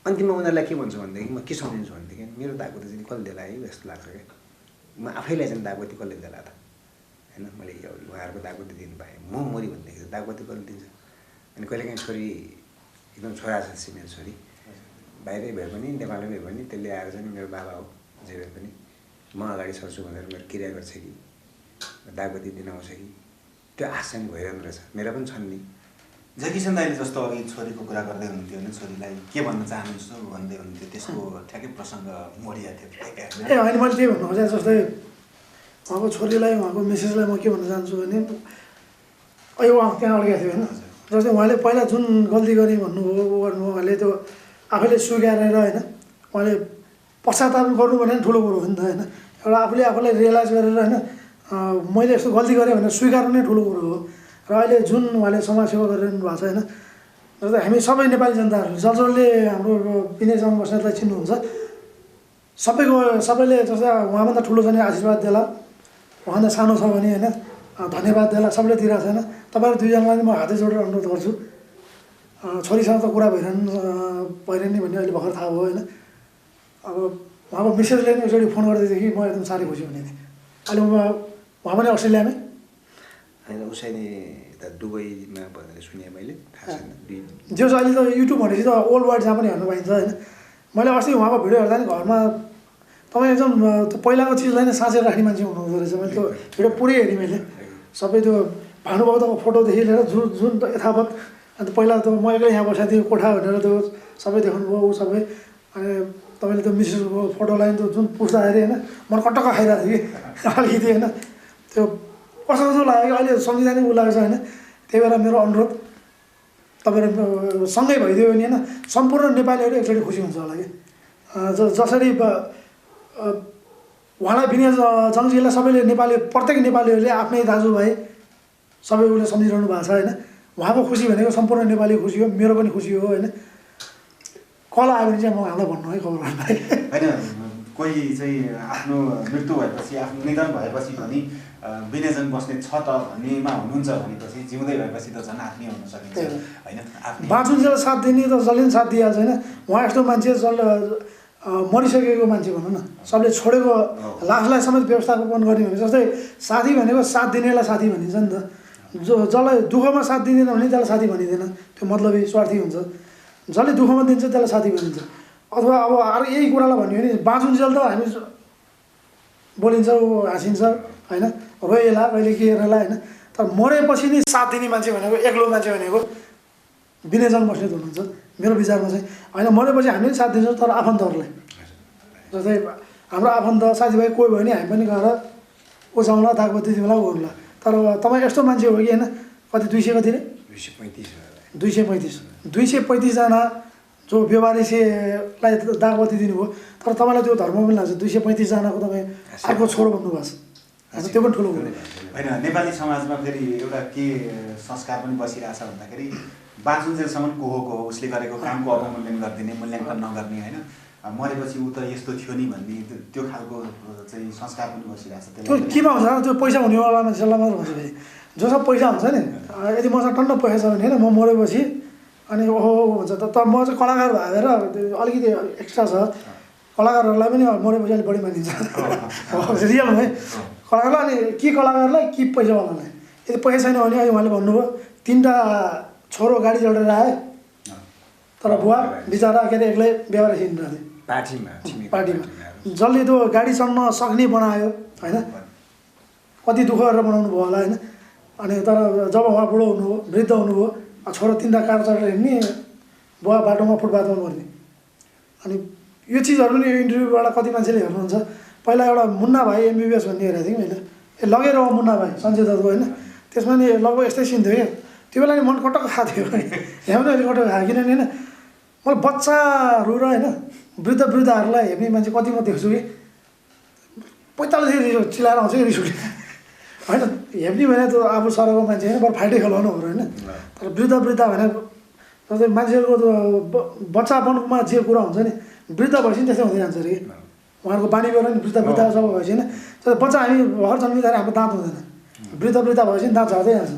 अन्तिममा उनीहरूलाई के भन्छु भनेदेखि म के सम्झिन्छु भनेदेखि मेरो दागबत्ती चाहिँ कसले देला है जस्तो लाग्छ क्या म आफैलाई चाहिँ दागबत्ती कसले देला त होइन मैले उहाँहरूको दागबत्ती दिनु पाएँ म मरि भनेदेखि दागबत्ती कसले दिन्छ अनि कहिलेकाहीँ छोरी एकदम छोरा छ मेरो छोरी बाहिरै भए पनि नेपालमै भए पनि त्यसले आएर चाहिँ मेरो बाबा हो जे भए पनि म अगाडि सर्छु भनेर मेरो क्रिया गर्छ कि दागबत्ती दिन आउँछ कि त्यो आश चाहिँ भइरहनु रहेछ मेरो पनि छन् नि जगिसन दाइले जस्तो अघि छोरीको कुरा गर्दै हुनुहुन्थ्यो भने छोरीलाई के भन्न चाहनुहुन्छ भन्दै हुनुहुन्थ्यो त्यसको ठ्याक्कै प्रसङ्ग मोडिएको थियो होइन मैले त्यही भन्नु खोजेँ जस्तै उहाँको छोरीलाई उहाँको मिसेसलाई म के भन्न चाहन्छु भने अहिले उहाँ त्यहाँ अड्केको थियो होइन जस्तै उहाँले पहिला जुन गल्ती गरेँ भन्नुभयो गर्नुभयो उहाँले त्यो आफैले स्वीकारेर होइन उहाँले पश्चाताप गर्नु भने ठुलो कुरो हो नि त होइन एउटा आफूले आफूलाई रियलाइज गरेर होइन मैले यस्तो गल्ती गरेँ भनेर स्वीकार्नु नै ठुलो कुरो हो र अहिले जुन उहाँले समाजसेवा गरिरहनु भएको छ होइन जस्तै हामी सबै नेपाली जनताहरू जसले हाम्रो विनय जङ बस्नेतलाई चिन्नुहुन्छ सबैले जस्तै उहाँभन्दा ठुलो छ भने आशीर्वाद देला उहाँभन्दा सानो छ भने होइन धन्यवाद देला सबैले दिइरहेको छ होइन तपाईँहरू दुईजनालाई म हातै जोडेर अनुरोध गर्छु छोरीसँग त कुरा भइरहने भन्ने अहिले भर्खर थाहा भयो होइन अब उहाँको मिसेसले पनि एकचोटि फोन गर्दैदेखि म एकदम साह्रै खुसी हुने थिएँ अहिले उहाँ पनि अस्ट्रेलियामै होइन उसै नि यता दुबईमा भनेर सुने मैले थाहा छैन जो अहिले त युट्युब भनेपछि त वर्ल्ड वाइड जहाँ पनि हेर्नु पाइन्छ होइन मैले अस्ति उहाँको भिडियो हेर्दा नि घरमा तपाईँ एकदम त्यो पहिलाको चिजलाई नै साँचेर राख्ने मान्छे हुनुहुँदो रहेछ मैले त्यो भिडियो पुरै हेरेँ मैले सबै त्यो भानुभक्तको फोटोदेखि लिएर जुन यथावत अन्त पहिला त म एक्लै यहाँ बसेको थिएँ कोठा भनेर त्यो सबै देखाउनुभयो ऊ सबै अनि तपाईँले त्यो मिसेसको फोटोलाई त्यो जुन पुस्दाखेरि होइन मन कटक्क खाइरहेको थिएँ कि अलिकति होइन त्यो कस्तो कस्तो लाग्यो कि अहिले सम्झिँदा नै ऊ लाग्छ होइन त्यही भएर मेरो अनुरोध तपाईँहरू सँगै भइदियो भने होइन सम्पूर्ण नेपालीहरू एकचोटि खुसी हुन्छ होला कि जसरी उहाँलाई विनय जङजीलाई सबैले नेपाली प्रत्येक नेपालीहरूले आफ्नै दाजुभाइ सबै उसले सम्झिरहनु भएको छ होइन उहाँको खुसी भनेको सम्पूर्ण नेपाली खुसी हो मेरो पनि खुसी हो होइन कल आयो भने चाहिँ म उहाँलाई भन्नु है खबर गर्नलाई होइन कोही चाहिँ आफ्नो मृत्यु भएपछि आफ्नो निधन भएपछि पनि विनय जङ बस्ने छ त भन्नेमा हुनुहुन्छ भनेपछि जिउँदै भएपछि त झन् आफ्नै हुन सकिन्छ होइन बाँचुन्जेल साथ दिने त जसले पनि साथ दिइहाल्छ होइन उहाँ यस्तो मान्छे जसले मरिसकेको मान्छे भनौँ न सबले छोडेको लासलाई समेत व्यवस्थापन गर्ने भने जस्तै साथी भनेको साथ दिनेलाई साथी भनिन्छ नि त जसलाई दुःखमा साथ दिँदैन भने त्यसलाई साथी भनिँदैन, त्यो मतलबी स्वार्थी हुन्छ। जसले दुःखमा दिन्छ त्यसलाई साथी भनिन्छ। अथवा अब अरू यही कुरालाई भन्यो भने बाँचुन्जेल त हामी बोलिन्छ, हाँसिन्छ होइन, रोएला कहिले के हेरेला होइन, तर मरेपछि नि साथ दिने मान्छे भनेको एक्लो मान्छे भनेको विनयजन बस्नेत हुनुहुन्छ मेरो विचारमा चाहिँ होइन। मरेपछि हामीले पनि साथ दिन्छौँ तर आफन्तहरूलाई, जस्तै हाम्रो आफन्त साथीभाइ कोही भयो भने हामी पनि गएर ओछाउँला दागबत्ती दिउँला गर्नुला। तर तपाईँ यस्तो मान्छे हो कि होइन, कति 200 कति रे 235जना जो व्यवहारिसेलाई दागबत्ती दिनुभयो, तर तपाईँलाई त्यो धर्म पनि लाग्छ 235जनाको तपाईँ अर्को छोरो भन्नुभएको छ होइन, त्यो पनि ठुलो कुरो होइन। नेपाली समाजमा फेरि एउटा के संस्कार पनि बसिरहेछ भन्दाखेरि बाँचुन्जेलसम्म को हो उसले गरेको कामको अवमूल्यन गरिदिने, मूल्याङ्कन नगर्ने होइन, मरेपछि ऊ त यस्तो थियो नि भन्ने त्यो खालको चाहिँ संस्कार पनि बसिरहेछ। त्यो केमा हुन्छ त्यो पैसा हुनेवाला मान्छेलाई मात्र भन्छ फेरि, जोसँग पैसा हुन्छ नि, यदि मसँग टन्न पैसा छ भने होइन म मरेपछि अनि ओहो हुन्छ त म चाहिँ कलाकार भएर अलिकति एक्स्ट्रा छ, कलाकारहरूलाई पनि मरेपछि अलिक बढी मानिन्छ रियलमा है। कलाकारलाई अनि के कलाकारलाई कि पैसावालालाई, यदि पैसा छैन भने अहिले उहाँले भन्नुभयो 3टा छोरो गाडी चढेर आए तर बुवा बिचरा के अरे एक्लै व्यवहार हिँडिरहेको थियो पार्टीमा, जसले त्यो गाडी चढ्न सक्ने बनायो होइन, कति दुःख गरेर बनाउनु भयो होला होइन। अनि तर जब उहाँ बुढो हुनुभयो, वृद्ध हुनुभयो, छोरो 3टा कार चढेर हिँड्ने, बुवा बाटोमा फुटपाथमा मर्ने। अनि यो चिजहरू पनि इन्टरभ्यूबाट कति मान्छेले हेर्नुहुन्छ। पहिला एउटा मुन्ना भाइ MBBS भन्ने हेरेको थिएँ मैले, लगेर मुन्ना भाइ सञ्जय दत्तको होइन, त्यसमा नि लगभग यस्तै सिन थियो क्या। त्यो बेला नि मन कटक्क खाएको थियो यहाँ पनि अहिले कटक्क खायो, किनभने होइन मलाई बच्चाहरू र होइन वृद्धहरूलाई हेर्ने मान्छे कति म देख्छु कि 45 चिलाएर आउँछ कि रिस उठ्ने होइन। हेर्ने भने त आफू सरको मान्छे होइन, बरु फाइटै खेलाउनुहरू होइन। तर वृद्ध भने जस्तै मान्छेहरूको बच्चापनमा जे कुरा हुन्छ नि वृद्ध भएपछि नि त्यस्तै हुँदै जान्छ अरे कि उहाँहरूको बानी बेहोरा नि वृद्ध सब भएपछि होइन। तर बच्चा हामी भर्खर जन्मिँदाखेरि हाम्रो दाँत हुँदैन, वृद्ध भएपछि नि दाँत झर्दै जान्छ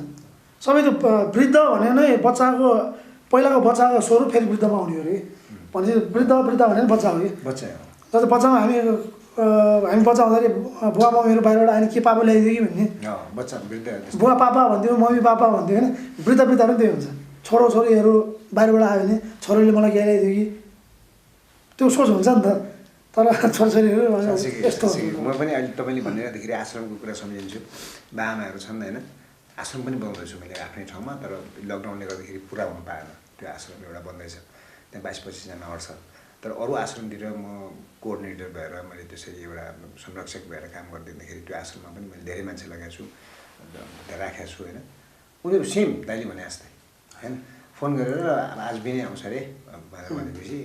सबै। त्यो वृद्ध भने नै बच्चाको पहिलाको बच्चाको स्वरूप फेरि वृद्धमा आउने हो अरे भनेपछि वृद्ध भने नि बच्चा हो कि जस्तै बच्चामा हामी बच्चा हुँदाखेरि बुवा मम्मीहरू बाहिरबाट आयो के पापा ल्याइदियो कि भन्ने, बुवा पापा भन्थ्यो, मम्मी पापा भन्थ्यो होइन। वृद्ध पनि त्यही हुन्छ, छोरीहरू बाहिरबाट आयो भने छोरीले मलाई के ल्याइदियो कि त्यो सोच हुन्छ नि त। तर छोरीहरू यस्तो म पनि अहिले तपाईँले भनिरहँदाखेरि आश्रमको कुरा सम्झिन्छु। बाआमाहरू छन् होइन, आश्रम पनि बनाउँदैछु मैले आफ्नै ठाउँमा, तर लकडाउनले गर्दाखेरि पुरा हुनु पाएन। त्यो आश्रम एउटा बन्दैछ, त्यहाँ 22-25जना अट्छ। तर अरू आश्रमतिर म कोअर्डिनेटर भएर मैले त्यसरी एउटा संरक्षक भएर काम गरिदिँदाखेरि त्यो आश्रममा पनि मैले धेरै मान्छे लगाएको छु, राखेको छु होइन। उनीहरू सेम दाइले भने जस्तै होइन, फोन गरेर अब आज बिनै आउँछ अरे भनेपछि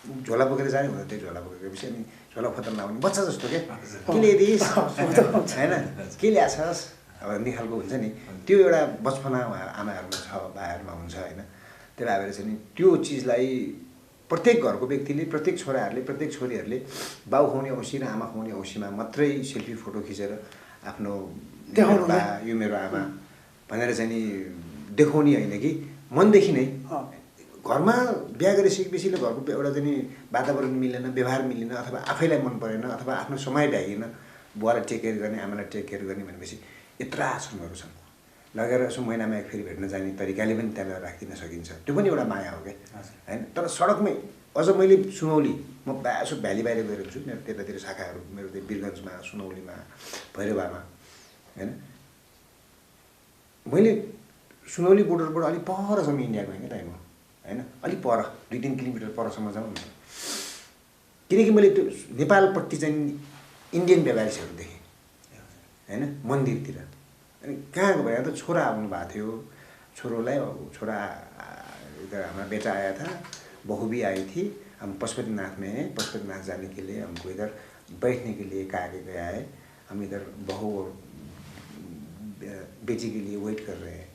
झोला बोकेर जाने हुँदा त्यही झोला बोकेर गएपछि अनि झोला खोतम लाउने बच्चा जस्तो के ल्याइदिइस् होइन, के ल्याछस् अब निखालको हुन्छ नि। त्यो एउटा बचपना आमाहरूमा छ, बाहरूमा हुन्छ होइन। त्यही भएर चाहिँ नि त्यो चिजलाई प्रत्येक घरको व्यक्तिले, प्रत्येक छोराहरूले, प्रत्येक छोरीहरूले बाउ खुवाउने औँसी र आमा खुवाउने औँसीमा मात्रै सेल्फी फोटो खिचेर आफ्नो बा यो मेरो आमा भनेर चाहिँ नि देखाउने होइन कि मनदेखि नै। घरमा बिहा गरिसकेपछिले घरको एउटा चाहिँ नि वातावरण मिलेन, व्यवहार मिलेन, अथवा आफैलाई मन परेन, अथवा आफ्नो समय भ्याइएन, बुवालाई टेक केयर गर्ने, आमालाई टेक केयर गर्ने भनेपछि यत्र आश्रमहरू छन्। लगेर यसो महिनामा एक फेरि भेट्न जाने तरिकाले पनि त्यहाँ राखिदिन सकिन्छ, त्यो पनि एउटा माया हो क्या होइन। तर सडकमै अझ मैले सुनौली, म प्रायः यसो भ्याली बाहिर गएर हुन्छु, मेरो त्यतातिर शाखाहरू मेरो त्यो वीरगन्जमा, सुनौलीमा, भैरवामा होइन। मैले सुनौली बोर्डरबाट अलिक परसम्म इन्डिया गएँ क्या टाइममा होइन, अलिक पर 2-3 किलोमिटर परसम्म जाउँ न, किनकि मैले त्यो नेपालपट्टि चाहिँ इन्डियन व्यापारीहरू देखेँ होइन मन्दिरतिर। अनि कहाँ गयो भने त छोरा आउनु भएको थियो, छोरोलाई छोरा इधर हमारा बेटा आया था, बहू भी आई थी, हम पशुपतिनाथ में हैं, पशुपतिनाथ जाने के लिए हमको इधर बैठने के लिए कहा गया है, हम इधर बहू और बेटी के लिए वेट कर रहे हैं।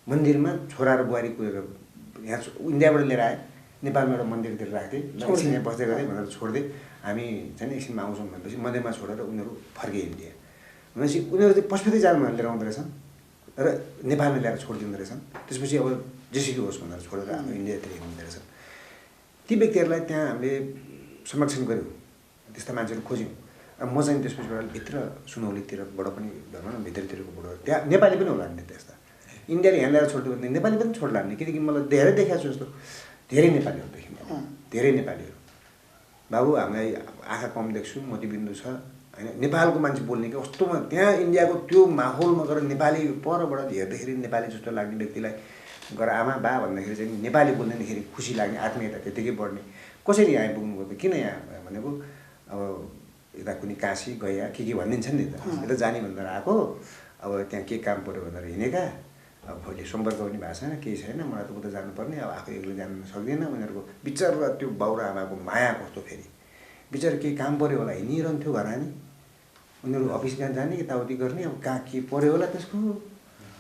मंदिर में छोरा र बुहारी को यहाँ इन्डियाबाट लिएर आए, नेपालमा एउटा मन्दिरतिर राख्थे, एकछिन यहाँ बस्दै गरेँ भनेर छोड्दै हामी चाहिँ एकछिनमा आउँछौँ भनेपछि मध्यमा छोडेर उनीहरू फर्के इन्डिया। भनेपछि उनीहरू चाहिँ पशुपति जानु भनेर लिएर आउँदो रहेछन् र नेपालमा ल्याएर छोडिदिँदो रहेछन्। त्यसपछि अब जेसुकै होस् भनेर छोडेर अब इन्डियातिर हिँड्दो रहेछन्। ती व्यक्तिहरूलाई त्यहाँ हामीले संरक्षण गऱ्यौँ, त्यस्ता मान्छेहरू खोज्यौँ। म चाहिँ त्यसपछिबाट भित्र सुनौलीतिरबाट पनि भनौँ न भित्रतिरकोबाट त्यहाँ नेपाली पनि होला नि त्यस्ता इन्डियाले यहाँ ल्याएर छोडिदियो भने नेपाली पनि छोड्ला नि किनकि मलाई धेरै देखाएको छु जस्तो धेरै नेपालीहरू देखेँ धेरै नेपालीहरू बाबु हामीलाई आँखा कम देख्छु मोतीबिन्दु छ होइन नेपालको मान्छे बोल्ने कि कस्तोमा त्यहाँ इन्डियाको त्यो माहौलमा गएर नेपाली परबाट हेर्दाखेरि नेपाली जस्तो लाग्ने व्यक्तिलाई गएर आमा बा भन्दाखेरि चाहिँ नेपाली बोल्दाखेरि खुसी लाग्ने आत्मीयता त्यतिकै बढ्ने कसरी यहाँ आइपुग्नुभयो त किन यहाँ भनेको अब यता कुनै काशी गया के भनिदिन्छ नि त यता जाने भनेर आएको अब त्यहाँ के काम पऱ्यो भनेर हिँडेका अब भोलि सम्पर्क पनि भएको छैन केही छैन मलाई त उता जानुपर्ने अब आफू एक्लै जानु सक्दैन उनीहरूको बिचरा त्यो बाउ र आमाको माया कस्तो फेरि बिचरा केही काम पऱ्यो होला हिँडिरहन्थ्यो घर नि उनीहरू अफिस कहाँ जाने यताउति गर्ने अब कहाँ के पऱ्यो होला त्यसको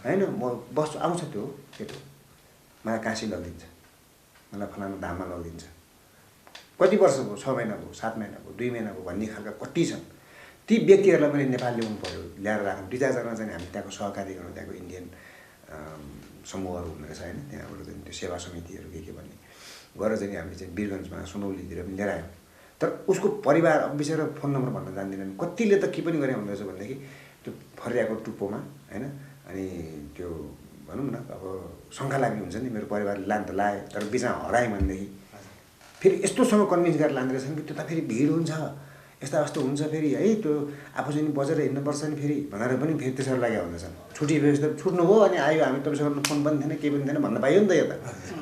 होइन म बस्छु आउँछ त्यो केटो मलाई काशी लगिदिन्छ मलाई फलानु धाममा लगिदिन्छ कति वर्ष भयो 6 महिना भयो 7 महिना भयो 2 महिना भयो भन्ने खालका कति छन् ती व्यक्तिहरूलाई मैले नेपाल ल्याउनु पऱ्यो ल्याएर राख्नु 2-4जना चाहिँ हामी त्यहाँको सहकारी गर्नु त्यहाँको इन्डियन समूहहरू हुने रहेछ होइन त्यहाँबाट चाहिँ त्यो सेवा समितिहरू के भन्ने गरेर चाहिँ हामीले चाहिँ वीरगन्जमा सुनौलीतिर पनि लिएर आयौँ तर उसको परिवार अब बिचरा फोन नम्बर भन्न जान्दैनन् कतिले त के पनि गरे हुँदो रहेछ भनेदेखि त्यो फरियाको टुप्पोमा होइन अनि त्यो भनौँ न अब शङ्का लाग्ने हुन्छ नि मेरो परिवारले लान त लाए तर बिचमा हराएँ भनेदेखि फेरि यस्तोसँग कन्भिन्स गरेर लाँदो रहेछन् कि त्यो त फेरि भिड हुन्छ यस्ता यस्तो हुन्छ फेरि है त्यो आफू चाहिँ बजेर हिँड्नुपर्छ नि फेरि भनेर पनि फेरि त्यसरी लागेका हुँदछन् छुट्टी व्यवस्था छुट्नु भयो अनि आयो हामी तपाईँसँग फोन पनि थिएन केही पनि थिएन भन्न पाइयो नि त यता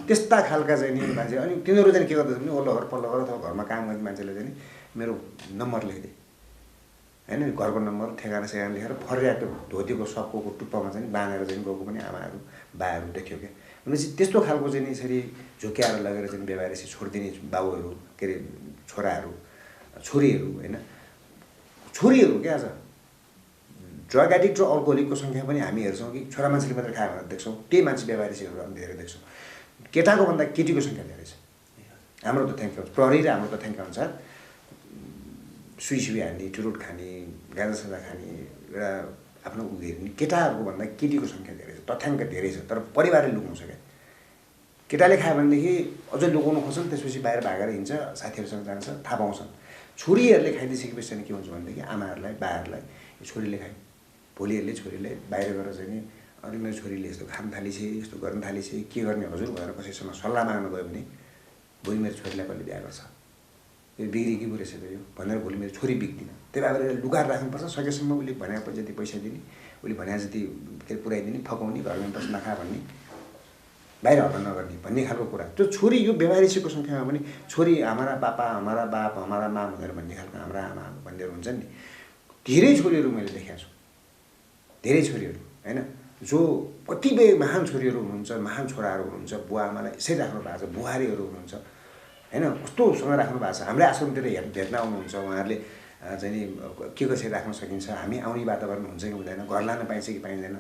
त्यस्ता खालका चाहिँ नि मान्छे अनि तिनीहरू चाहिँ के गर्दछ भने ओल्लो घर पल्लो घर अथवा घरमा काम गर्ने मान्छेले चाहिँ मेरो नम्बर लेखिदिए होइन घरको नम्बर ठेगाना सेगाना लेखेर फर्या त्यो धोतीको सबको टुप्पामा चाहिँ बाँधेर चाहिँ गएको पनि आमाहरू बाहरू देख्यो क्या भनेपछि त्यस्तो खालको चाहिँ नि यसरी झुक्याएर लगेर चाहिँ व्यवहार यसरी छोडिदिने बाबुहरू के अरे छोराहरू छोरीहरू होइन छोरीहरू क्या आज ड्रग एडिक्ट र अल्कोहोलिकको सङ्ख्या पनि हामी हेर्छौँ कि छोरा मान्छेले मात्रै खायो भनेर देख्छौँ त्यही मान्छे व्यवहारिसीहरू हामी धेरै देख्छौँ केटाको भन्दा केटीको सङ्ख्या धेरै छ हाम्रो तथ्याङ्क प्रहरी र हाम्रो तथ्याङ्क अनुसार सुई हान्ने चुरोट खाने गाँजा साजा खाने र आफ्नो उ हेर्ने केटाहरूको भन्दा केटीको सङ्ख्या धेरै छ तथ्याङ्क धेरै छ तर परिवारले लुकाउँछ क्या केटाले खायो भनेदेखि अझै लुकाउनु खोज्छन् त्यसपछि बाहिर भागेर हिँड्छ साथीहरूसँग जान्छ थाहा पाउँछन् छोरीहरूले खाइदिइसकेपछि चाहिँ के हुन्छ भनेदेखि आमाहरूलाई बाहरूलाई छोरीले खायो भोलिहरूले छोरीले बाहिर गएर चाहिँ नि अनि मेरो छोरीले यस्तो खान थालिछ यस्तो गर्न थालिछ के गर्ने हजुर भनेर कसैसँग सल्लाह माग्न गयो भने भोलि मेरो छोरीलाई कसले बिहा गर्छ यो बिग्री कि रहेछ त यो भनेर भोलि मेरो छोरी बिग्दिनँ त्यही भएर लुगाएर राख्नुपर्छ सकेसम्म उसले भने जति पैसा दिने उसले भने जति के अरे पुऱ्याइदिने फकाउने घरमा बस नखा भन्ने बाहिर हल्ला नगर्ने भन्ने खालको कुरा त्यो छोरी यो व्यवहारिसीको सङ्ख्यामा पनि छोरी हाम्रा पापा हाम्रा बाप हाम्रा माँ भनेर भन्ने खालको हाम्रा आमा भन्नेहरू हुन्छ नि धेरै छोरीहरू मैले देखेको छु धेरै छोरीहरू होइन जो कतिपय महान छोरीहरू हुनुहुन्छ महान छोराहरू हुनुहुन्छ बुवा आमालाई यसरी राख्नु भएको छ बुहारीहरू हुनुहुन्छ होइन कस्तोसँग राख्नु भएको छ हाम्रै आश्रमतिर भेट्न आउनुहुन्छ उहाँहरूले चाहिँ नि के कसरी राख्न सकिन्छ हामी आउने वातावरण हुन्छ कि हुँदैन घर लान पाइन्छ कि पाइँदैन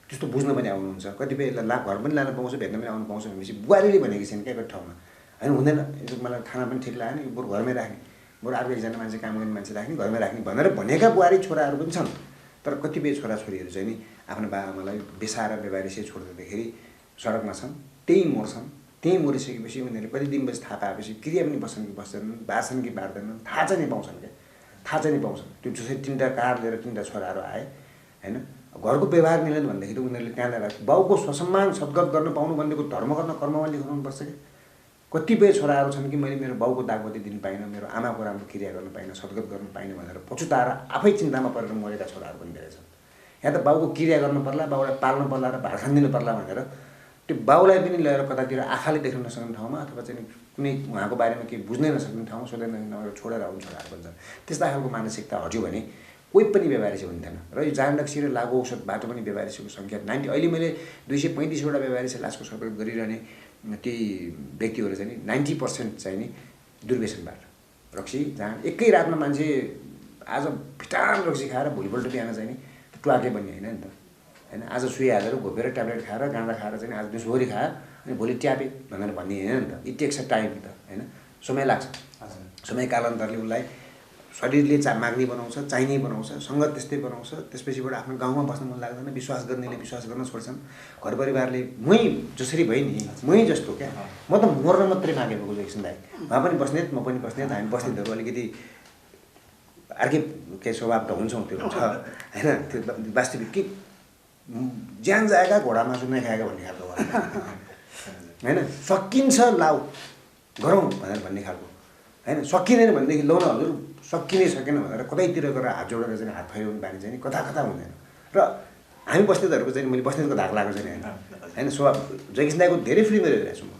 त्यस्तो बुझ्न पनि आउनुहुन्छ कतिपय घर पनि लान पाउँछ भेट्न पनि आउनु पाउँछ भनेपछि बुहारीले भनेको छैन क्या कति ठाउँमा होइन हुँदैन यो मलाई खाना पनि ठिक लागेन यो बरु घरमै राख्ने बरु अर्को एकजना मान्छे काम गर्ने मान्छे राख्ने घरमै राख्ने भनेर भनेका बुहारी छोराहरू पनि छन् तर कतिपय छोराछोरीहरू चाहिँ नि आफ्नो बाबाआमालाई बेसाएर व्यवहारिसी छोडिदिँदाखेरि सडकमा छन् त्यही मर्छन् त्यही मरिसकेपछि उनीहरूले कति दिनपछि थाहा पाएपछि क्रिया पनि बस्छन् कि बस्दैनन् बाँच्छन् कि बाँड्दैनन् थाहा चाहिँ नै पाउँछन् क्या थाहा चाहिँ नै पाउँछन् त्यो जसरी 3टा कार लिएर 3टा छोराहरू आए होइन घरको व्यवहार मिलेन भन्दाखेरि उनीहरूले त्यहाँ ल्याएर बाउको स्वसम्मान सद्गत गर्न पाउनु भनेको धर्म गर्न कर्ममा लेखाउनुपर्छ क्या कतिपय छोराहरू छन् कि मैले मेरो बाउको दागबत्ती दिन पाइनँ मेरो आमाको राम्रो क्रिया गर्न पाइनँ सद्गत गर्न पाइनँ भनेर पछुताएर आफै चिन्तामा परेर मरेका छोराहरू पनि धेरै छन् यहाँ त बाउको क्रिया गर्नु पर्ला बाउलाई पाल्नु पर्ला र भार खानिदिनु पर्ला भनेर त्यो बाउलाई पनि लिएर कतातिर आँखाले देख्न नसक्ने ठाउँमा अथवा चाहिँ कुनै उहाँको बारेमा केही बुझ्नै नसक्ने ठाउँमा सोध्दै नगरेर छोडेर आउने छोराहरू पनि छन् त्यस्ता खालको मानसिकता हट्यो भने कोही पनि व्यवहारिसी हुन्थेन र यो जानडक्सी र लागु औषधबाट पनि व्यवहारिसीको सङ्ख्या 90 अहिले मैले 235वटा व्यवहारिसी लासको सपोर्ट गरिरहने ती व्यक्तिहरू चाहिँ नि 90% चाहिँ नि दुर्व्यसनबाट रक्सी जहाँ एकै रातमा मान्छे आज भिटान रक्सी खाएर भोलिपल्ट बिहान चाहिँ नि ट्वाके बन्ने होइन नि त होइन आज सुई हालेर घोपेर ट्याब्लेट खाएर गाँडा खाएर चाहिँ आज दिउँसोभरि खायो अनि भोलि ट्यापे भनेर भन्ने होइन नि त इट टेक्स अ टाइम त होइन समय लाग्छ समय कालान्तरले उसलाई शरीरले माग्ने बनाउँछ चाहिने बनाउँछ सङ्गत त्यस्तै बनाउँछ त्यसपछिबाट आफ्नो गाउँमा बस्न मन लाग्दैन विश्वास गर्नेले विश्वास गर्न छोड्छन् घर परिवारले मै जसरी भयो नि मै जस्तो क्या म त मर्न मात्रै मागेको एकछिन दाइ उहाँ पनि बस्ने म पनि बस्ने हामी बस्नेहरू अलिकति अर्कै केही स्वभाव त हुन्छ त्यो हुन्छ होइन त्यो वास्तविक कि ज्यान जाएका घोडा मासु नै खाएका भन्ने खालको होइन सकिन्छ लाउ गरौँ भनेर भन्ने खालको होइन सकिँदैन भनेदेखि लौ न हजुर सकिनै सकेन भनेर कतैतिर गएर हात जोडेर चाहिँ हात फैलाउने बानी चाहिँ कता कता हुँदैन र हामी बस्नेतहरूको चाहिँ मैले बस्नेतको धाक लगाएको चाहिँ होइन स्वभाव जयकिसन दाइको धेरै फिल्महरू हेरेको छु म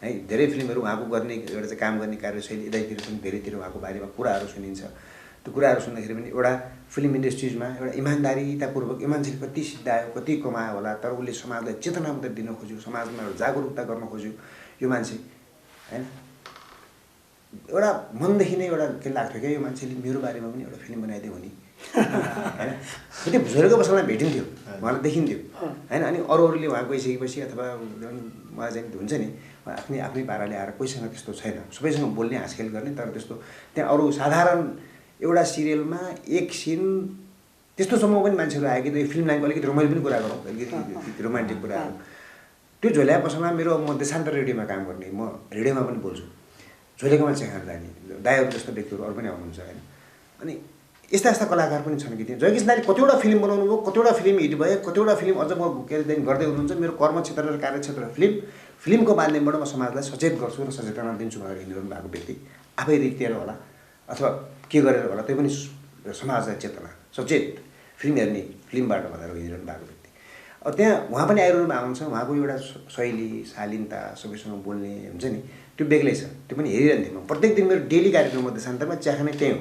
है धेरै फिल्महरू उहाँको गर्ने एउटा चाहिँ काम गर्ने कार्यशैली यतैतिर पनि धेरैतिर उहाँको बारेमा कुराहरू सुनिन्छ त्यो कुराहरू सुन्दाखेरि पनि एउटा फिल्म इन्डस्ट्रिजमा एउटा इमान्दारितापूर्वक यो मान्छेले कति सिद्धायो कति कमायो होला तर उसले समाजलाई चेतना मात्रै दिन खोज्यो समाजमा एउटा जागरुकता गर्न खोज्यो यो मान्छे होइन एउटा मनदेखि नै एउटा के लाग्थ्यो क्या यो मान्छेले मेरो बारेमा पनि एउटा फिल्म बनाइदियो भने होइन त्यो भुजेरको बसालमा भेटिन्थ्यो उहाँलाई देखिन्थ्यो होइन अनि अरूले उहाँ गइसकेपछि अथवा मलाई चाहिँ हुन्छ नि आफ्नै आफ्नै पाराले आएर कोहीसँग त्यस्तो छैन सबैसँग बोल्ने हाँसखेल गर्ने तर त्यस्तो त्यहाँ अरू साधारण एउटा सिरियलमा एक सिन त्यस्तोसम्म पनि मान्छेहरू आयो कि फिल्म लाइनको अलिकति रमाइलो पनि कुरा गरौँ अलिकति रोमान्टिक कुराहरू त्यो झोल्या पसलमा मेरो म देशान्तर रेडियोमा काम गर्ने म रेडियोमा पनि बोल्छु झोलेको मान्छे खान जाने दाइहरू जस्तो व्यक्तिहरू अरू पनि आउनुहुन्छ होइन अनि यस्ता यस्ता कलाकार पनि छन् कि त्यो जयकिसन दाइले कतिवटा फिल्म बनाउनु भयो कतिवटा फिल्म हिट भयो कतिवटा फिल्म अझ म के अरे गर्दै हुनुहुन्छ मेरो कर्मक्षेत्र र कार्यक्षेत्र फिल्मको माध्यमबाट म समाजलाई सचेत गर्छु र सचेतना दिन्छु भनेर हिँडिरहनु भएको व्यक्ति आफै रित्तिएर होला अथवा के गरेर होला त्यो पनि समाजलाई चेतना सचेत फिल्म हेर्ने फिल्मबाट भनेर हिँडिरहनु भएको व्यक्ति अब त्यहाँ उहाँ पनि आइरहनु आउँछ उहाँको एउटा शैली शालीनता सबैसँग बोल्ने हुन्छ नि त्यो बेग्लै छ त्यो पनि हेरिरहन्थेँ म प्रत्येक दिन मेरो डेली कार्यक्रम म देशान्तरमा चिया खाने त्यही हो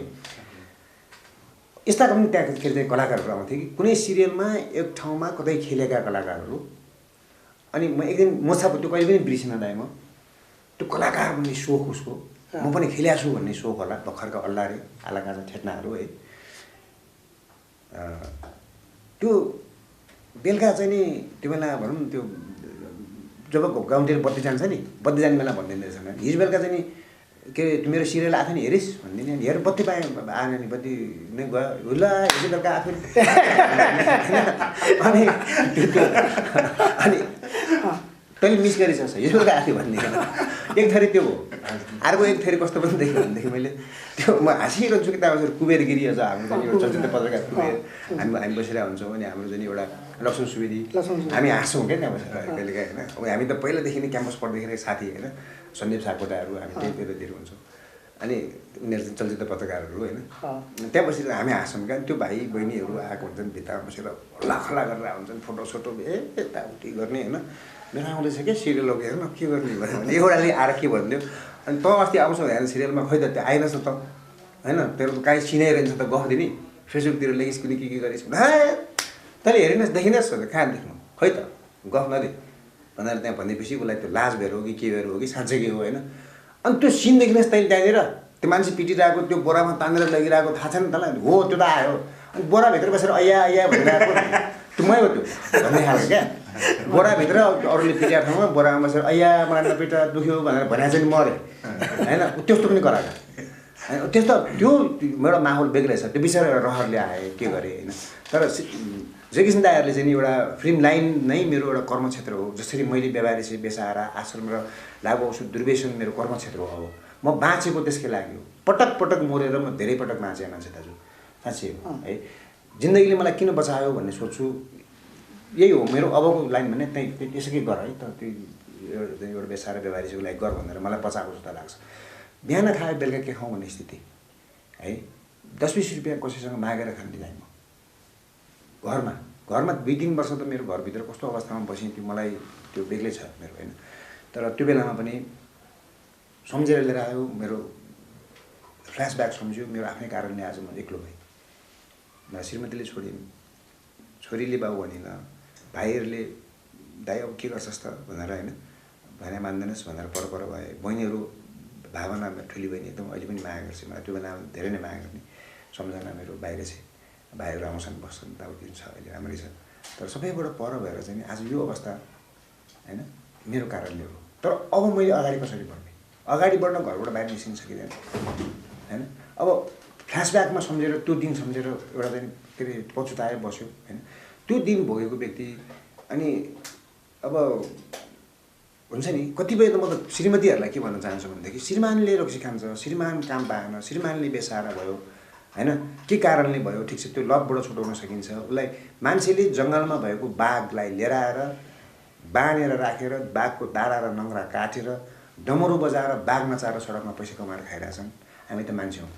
यस्ता पनि त्यहाँखेरि चाहिँ कलाकारहरू आउँथे कि कुनै सिरियलमा एक ठाउँमा कतै खेलेका कलाकारहरू अनि म एक दिन मोछा त्यो कहिले पनि बिर्सिन दाएँ म त्यो कलाकार भन्ने सोख उसको म पनि खेल्या छु भन्ने सोख होला भर्खरका अल्लारे आलाकाजा ठेट्नाहरू है त्यो बेलुका चाहिँ नि त्यो बेला भनौँ त्यो जब गाउँतिर बत्ती जान्छ नि बत्ती जाने बेला भनिदिँदो रहेछ हिजो बेलुका चाहिँ नि के अरे मेरो सिरियल आएको नि हेरिस् भनिदिने अनि हेर बत्ती पाएँ आएन नि बत्ती नै गयो ल हिजो बेलुका आफै अनि अनि तैँले मिस गरिसक्छ हिजो बेलुका आएको भनिदिएन एक थरी त्यो हो अर्को एक थरी कस्तो पनि देखेँ भनेदेखि मैले त्यो म हाँसिरहन्छु कि त्यहाँ कुबेरगिरी अझ हाम्रो चाहिँ एउटा चलचित्र पत्रकार कुबेर हामी बसिरहेको हुन्छौँ अनि हाम्रो चाहिँ एउटा लक्ष्मण सुवेदी हामी हाँस्छौँ क्या त्यहाँ बसेर कहिलेकाहीँ होइन अब हामी त पहिलादेखि नै क्याम्पस पढ्दाखेरि साथी होइन सन्दीप सापकोटाहरू हामी त्यही बेलातिर हुन्छौँ अनि उनीहरू चाहिँ चलचित्र पत्रकारहरू होइन त्यहाँ बसेर हामी हाँस्छौँ क्या त्यो भाइ बहिनीहरू आएको हुन्छन् भित्तामा बसेर हल्लाखल्ला गरेर हुन्छन् फोटो यताउति गर्ने होइन मेरो आउँदैछ क्या सिरियलको हेर्न के गर्ने भने एउटाले आएर के भनिदियो अनि त अस्ति आउँछौ हेर्नु सिरियलमा खै त त्यो आइरहेछ त होइन तेरो त काहीँ सिनाइरहन्छ त गफ दिने फेसबुकतिर लेखिस् कुनै के गरिस् तैँले हेरिनुहोस् देखिनुहोस् कहाँ देख्नु खै त गफ नदे भनेर त्यहाँ भनेपछि उसलाई त्यो लाज भएर हो कि के भएर हो कि साँच्चै के हो होइन अनि त्यो सिन देखिनुहोस् तैँले त्यहाँनिर त्यो मान्छे पिटिरहेको त्यो बोरामा तानेर लगिरहेको थाहा छैन तँलाई हो त्यो त आयो अनि बोराभित्र बसेर अया भनिरहेको त्यो मै हो त्यो भन्ने खालको क्या बोराभित्र अरूले पिटेको ठाउँमा बोरामा बसेर अया मलाई नपिटा दुख्यो भनेर भने चाहिँ मऱ्यो होइन त्यस्तो पनि गराएको होइन त्यस्तो त्यो एउटा माहौल बेग्लै छ त्यो विषय एउटा रहरले आयो के गरेँ होइन तर जयकिसन दाइहरूले चाहिँ एउटा फिल्म लाइन नै मेरो एउटा कर्मक्षेत्र हो जसरी मैले व्यवहारिक बेसारा आश्रम र लागु औषध दुर्व्यसन मेरो कर्मक्षेत्र हो म बाँचेको त्यसकै लागि हो पटक पटक मरेर म धेरै पटक बाँचेँ मान्छे दाजु साँच्चै हो है जिन्दगीले मलाई किन बचायो भन्ने सोच्छु यही हो मेरो अबको लाइन भने त्यही त्यसकै गर है त त्यो एउटा बेसारा व्यवहारिकको लागि गर भनेर मलाई बचाएको जस्तो लाग्छ बिहान खायो बेलुका के खाउँ भन्ने स्थिति है 10-20 रुपियाँ कसैसँग मागेर खान दिँदैन म घरमा 2-3 वर्ष त मेरो घरभित्र कस्तो अवस्थामा बसेँ त्यो मलाई त्यो बेग्लै छ मेरो होइन तर त्यो बेलामा पनि सम्झेर लिएर आयो मेरो फ्ल्यासब्याक सम्झ्यो मेरो आफ्नै कारणले आज म एक्लो भएँ मलाई श्रीमतीले छोडिन् छोरीले बाउ भनिन भाइहरूले दाइ अब के गर्छस् त भनेर होइन भने मान्दैनस् भनेर पर भए बहिनीहरू भावना ठुली बहिनी एकदम अहिले पनि माया गर्छ मलाई त्यो बेला धेरै नै माया गर्ने सम्झना मेरो बाहिर छ भाइहरू आउँछन् बस्छन् ताउतिर छ अहिले राम्रै छ तर सबैबाट पर भएर चाहिँ आज यो अवस्था होइन मेरो कारणले हो तर अब मैले अगाडि कसरी बढ्ने अगाडि बढ्न घरबाट बाहिर निस्किन सकिँदैन होइन अब फ्ल्यासब्याकमा सम्झेर त्यो दिन सम्झेर एउटा चाहिँ के अरे पछुताएर बस्यो होइन त्यो दिन भोगेको व्यक्ति अनि अब हुन्छ नि कतिपय त म त श्रीमतीहरूलाई के भन्न चाहन्छु भनेदेखि श्रीमानले रक्सी खान्छ श्रीमान काम पाएन श्रीमानले बेसारा भयो होइन के कारणले भयो ठिक छ त्यो लतबाट छुटाउन सकिन्छ उसलाई मान्छेले जङ्गलमा भएको बाघलाई लिएर आएर बाँधेर राखेर बाघको दारा र नङ्ग्रा काटेर डमरू बजाएर बाघ नचाएर सडकमा पैसा कमाएर खाइरहेछन् हामी त मान्छे हौँ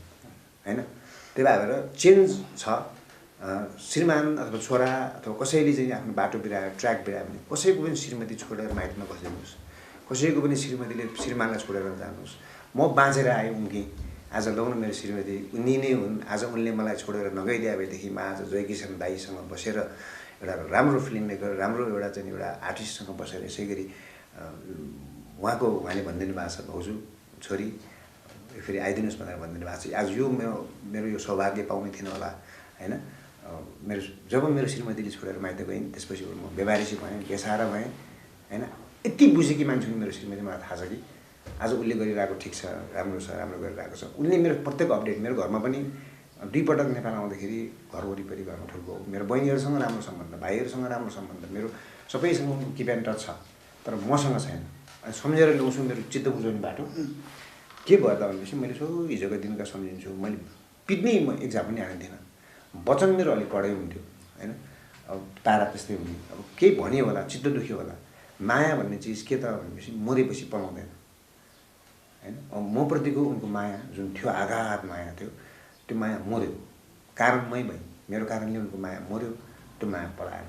होइन त्यही भएर चेन्ज छ श्रीमान अथवा छोरा अथवा कसैले चाहिँ आफ्नो बाटो बिरायो ट्र्याक बिरायो भने कसैको पनि श्रीमती छोडेर माइत नबसिदिनुहोस् कसैको पनि श्रीमतीले श्रीमानलाई छोडेर जानुहोस् म बाँचेर आएँ उनकी आज लाउनु मेरो श्रीमती उनी नै हुन् आज उनले मलाई छोडेर नगइदिए भएदेखि म आज जय किसान दाईसँग बसेर एउटा राम्रो फिल्म मेकर राम्रो एउटा चाहिँ एउटा आर्टिस्टसँग बसेर यसै गरी उहाँले भनिदिनु भएको छ भाउजू छोरी फेरि आइदिनुहोस् भनेर भनिदिनु भएको छ आज यो मेरो यो सौभाग्य पाउने थिएन होला होइन मेरो जब मेरो श्रीमतीले छोडेर माइत गइन् त्यसपछि म बेबारिसी भएँ बेसारा भएँ होइन यति बुझेकी मान्छे मेरो श्रीमती मलाई थाहा छ कि आज उसले गरिरहेको ठिक छ राम्रो गरिरहेको छ उनले मेरो प्रत्येक अपडेट मेरो घरमा पनि 2 पटक नेपाल आउँदाखेरि घर वरिपरि घरमा ठुलो मेरो बहिनीहरूसँग राम्रो सम्बन्ध भाइहरूसँग राम्रो सम्बन्ध मेरो सबैसँग किप एन्ड टच छ तर मसँग छैन अनि सम्झेर ल्याउँछु मेरो चित्त बुझाउने बाटो के भयो त भनेपछि मैले सो हिजोको दिनका सम्झिन्छु मैले पिट्ने एक्जाम पनि आएको थिएन वचन मेरो अलिक कडै हुन्थ्यो होइन अब तारा त्यस्तै हुने अब केही भन्यो होला चित्त दुख्यो होला माया भन्ने चिज के त भनेपछि मरेपछि पलाउँदैन होइन अब मप्रतिको उनको माया जुन थियो आघात माया थियो त्यो माया मर्यो कारण मै भएँ मेरो कारणले उनको माया मर्यो त्यो माया पलाएन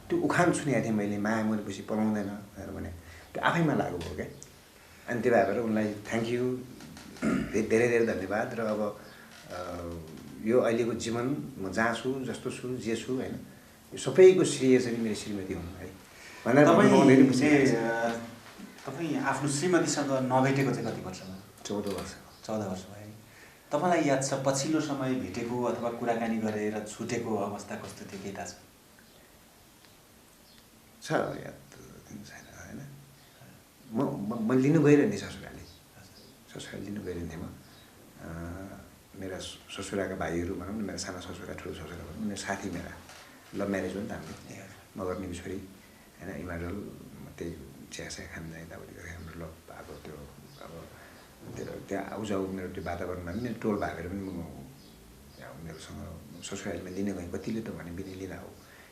त्यो उखान सुनेको थिएँ मैले माया मरेपछि पलाउँदैन भनेर भने त्यो आफैमा लागु भयो क्या अनि त्यही भएर उनलाई थ्याङ्क यू धेरै धेरै धन्यवाद र अब यो अहिलेको जीवन म जहाँ छु जस्तो छु जे छु होइन यो सबैको श्रेय चाहिँ मेरो श्रीमती हुन् है भनेर तपाईँ आफ्नो श्रीमतीसँग नभेटेको चाहिँ कति वर्ष भयो 14 वर्ष भयो तपाईँलाई याद छ पछिल्लो समय भेटेको अथवा कुराकानी गरेर छुटेको अवस्था कस्तो थियो के थाहा छ याद छैन होइन म लिनु गइरहने ससुराली लिनु गइरहन्थेँ म मेरा ससुराका भाइहरू भनौँ न मेरो सानो ससुरा ठुलो ससुरा भनौँ मेरो साथी मेरा लभ म्यारेज हो नि त हामीले मगर्नीको छोरी होइन हिमाचल त्यही चियासिया खान जाँदा यताउति गरेर हाम्रो लभ भएको त्यो अब त्यहाँ आउजाउ मेरो त्यो वातावरणमा पनि टोल भागेर पनि म त्यहाँ उनीहरूसँग ससुरालीमा लिन गएँ कतिले त भने बिनी लिन आऊ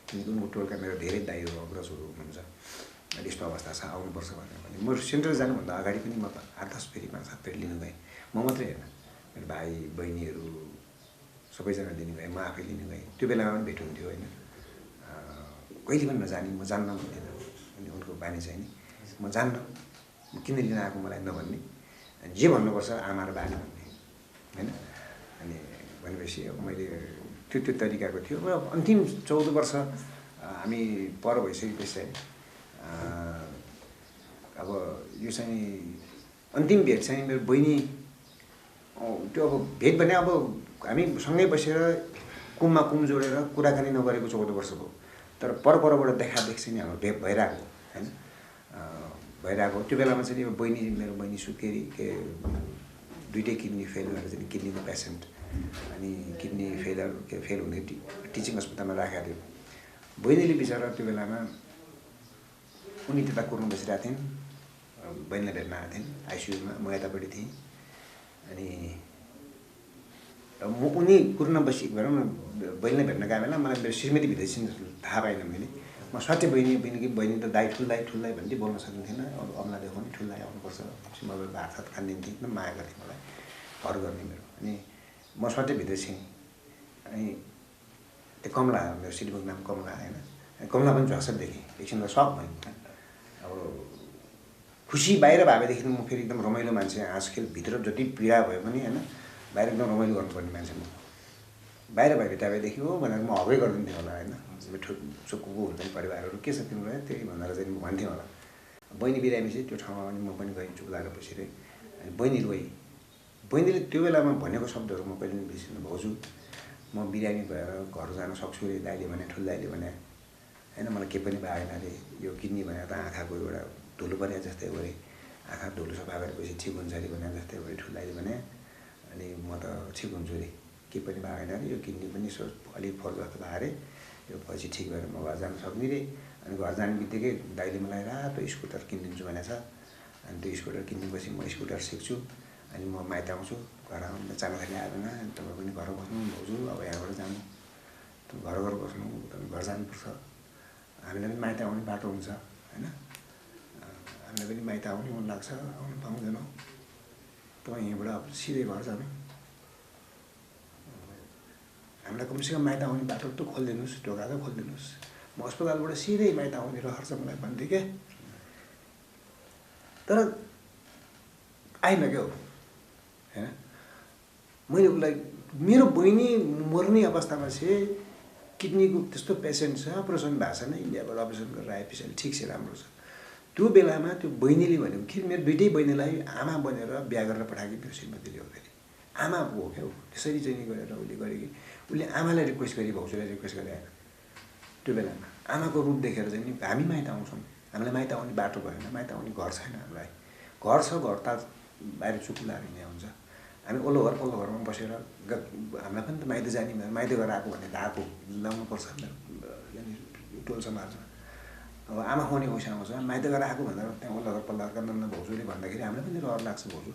किनकि उनको टोलका मेरो धेरै दाइहरू अग्रजहरू हुनुहुन्छ अहिले यस्तो अवस्था छ आउनुपर्छ भनेर भने म सेन्टर जानुभन्दा अगाडि पनि म 8-10 फेरि 5-7 फेरि लिनु गएँ म मात्रै होइन मेरो भाइ बहिनीहरू सबैजना लिनु गएँ म आफै लिनु गएँ त्यो बेलामा पनि भेट हुन्थ्यो होइन कहिले पनि नजाने म जान्न भन्थेन अनि उनको बानी चाहिँ नि म जान्न म किन लिन आएको मलाई नभन्ने जे भन्नुपर्छ आमा र बानी भन्ने होइन अनि भनेपछि अब मैले त्यो तरिकाको थियो र अन्तिम 14 वर्ष हामी पर भइसकेपछि अब यो चाहिँ अन्तिम भेट चाहिँ मेरो बहिनी त्यो अब भेट भने अब हामी सँगै बसेर कुममा कुम जोडेर कुराकानी नगरेको 14 वर्ष भयो तर परबाट देखादेखि चाहिँ हाम्रो भेट भइरहेको होइन भइरहेको त्यो बेलामा चाहिँ मेरो बहिनी सुत्केरी के 2टै किडनी फेल भएर चाहिँ किडनीको पेसेन्ट अनि किडनी फेल हुँदै टिचिङ अस्पतालमा राखेको थियो बहिनीले बिचरा त्यो बेलामा उनी त्यता कुर्नु बसिरहेको थिइन् बहिनीलाई भेट्न आएको थिइन् आइसियुमा म यतापट्टि थिएँ अनि म उनी कुर्न भनौँ न बहिनीलाई भेट्न गएको बेला मलाई मेरो श्रीमती भित्र छिन् थाहा पाइनँ मैले म स्वाट्टै बहिनी त दाइ ठुल्दाइ भन्दै बोल्न सकिन्थेन अब अम्ला देखाउने ठुल्दाइ आउनुपर्छ म भात सात खानिदिन्थेँ एकदम माया गर्थेँ मलाई घर गर्ने मेरो अनि म स्वाट्टै भित्र छिएँ अनि त्यो कमला मेरो श्रीमतीको नाम कमला होइन कमला पनि झसक देखेँ एकछिन त सक भएँ अब खुसी बाहिर भएदेखि म फेरि एकदम रमाइलो मान्छे हाँसखेल भित्र जति पीडा भयो पनि होइन बाहिर एकदम रमाइलो गर्नुपर्ने मान्छे म बाहिर भएदेखि हो भनेर म हगै गरिदिन्थेँ होला होइन चुक्कु हुन्छ नि परिवारहरू के छ तिम्रो त्यही भनेर चाहिँ म भन्थेँ होला बहिनी बिरामी चाहिँ त्यो ठाउँमा पनि म पनि गएँ चुप लागेर बसिरहेँ अनि बहिनी रोएँ बहिनीले त्यो बेलामा भनेको शब्दहरू म कहिले पनि बिर्सिनु भाउजू म बिरामी भएर घर जान सक्छु अरे दाइले भने ठुलो दाइले भने होइन मलाई केही पनि भएन अरे यो किडनी भने त आँखाको एउटा धुलो परे जस्तै गरे आँखा धुलो सफा गरेपछि ठिक हुन्छ अरे भने जस्तै गरे ठुलो दाइले भने अनि म त ठिक हुन्छु अरे केही पनि भएन अरे यो किडनी पनि अलिक फल जस्तो भयो अरे यो पछि ठिक भएर म घर जान सक्ने रे अनि घर जाने बित्तिकै दाइले मलाई रातो स्कुटर किनिदिन्छु भनेको छ अनि त्यो स्कुटर किनिदिएपछि म स्कुटर सिक्छु अनि म माइत आउँछु घर आउनु चाँडाखाली आएन तपाईँ पनि घर बस्नु भाउजू अब यहाँबाट जानु घर बस्नु तपाईँ घर जानुपर्छ हामीलाई पनि माइत आउने बाटो हुन्छ होइन हामीलाई पनि माइत आउने मन लाग्छ आउनु पाउँदैनौँ तपाईँ यहीँबाट अब सिधै घर जानु हामीलाई कमसेकम माइत आउने बाटो त खोलिदिनुहोस् ढोका त खोलिदिनुहोस् म अस्पतालबाट सिधै माइत आउने रहर छ मलाई भन्थेँ क्या तर आएन क्या हो होइन मैले उसलाई मेरो बहिनी मर्ने अवस्थामा चाहिँ किडनीको त्यस्तो पेसेन्ट छ अपरेसन भएको छैन इन्डियाबाट अपरेसन गरेर आए पछाडि ठिक छ राम्रो छ त्यो बेलामा त्यो बहिनीले भनेको कि मेरो दुइटै बहिनीलाई आमा बनेर बिहा गरेर पठाएको मेरो श्रीमतीले हो फेरि आमा हो क्या हो त्यसरी चाहिँ गरेर उसले गरे कि उसले आमालाई रिक्वेस्ट गरी भाउजूलाई रिक्वेस्ट गरे आएर त्यो बेलामा आमाको रूप देखेर चाहिँ नि हामी माइत आउँछौँ हामीलाई माइत आउने बाटो भएन माइत आउने घर छैन हामीलाई घर छ घर त बाहिर चुकुलाहरू हिँड्ने हुन्छ हामी ओल्लो घरमा बसेर हामीलाई पनि त माइत जाने माइत गएर आएको भने धाएको लाउनुपर्छ टोल समाजमा अब आमा खुवाउने पैसा आउँछ माइत गएर आएको भन्दा त्यहाँ ओल्लो घर पल्लो घर नन्द भाउजूले भन्दाखेरि हामीलाई पनि रहर लाग्छ भाउजू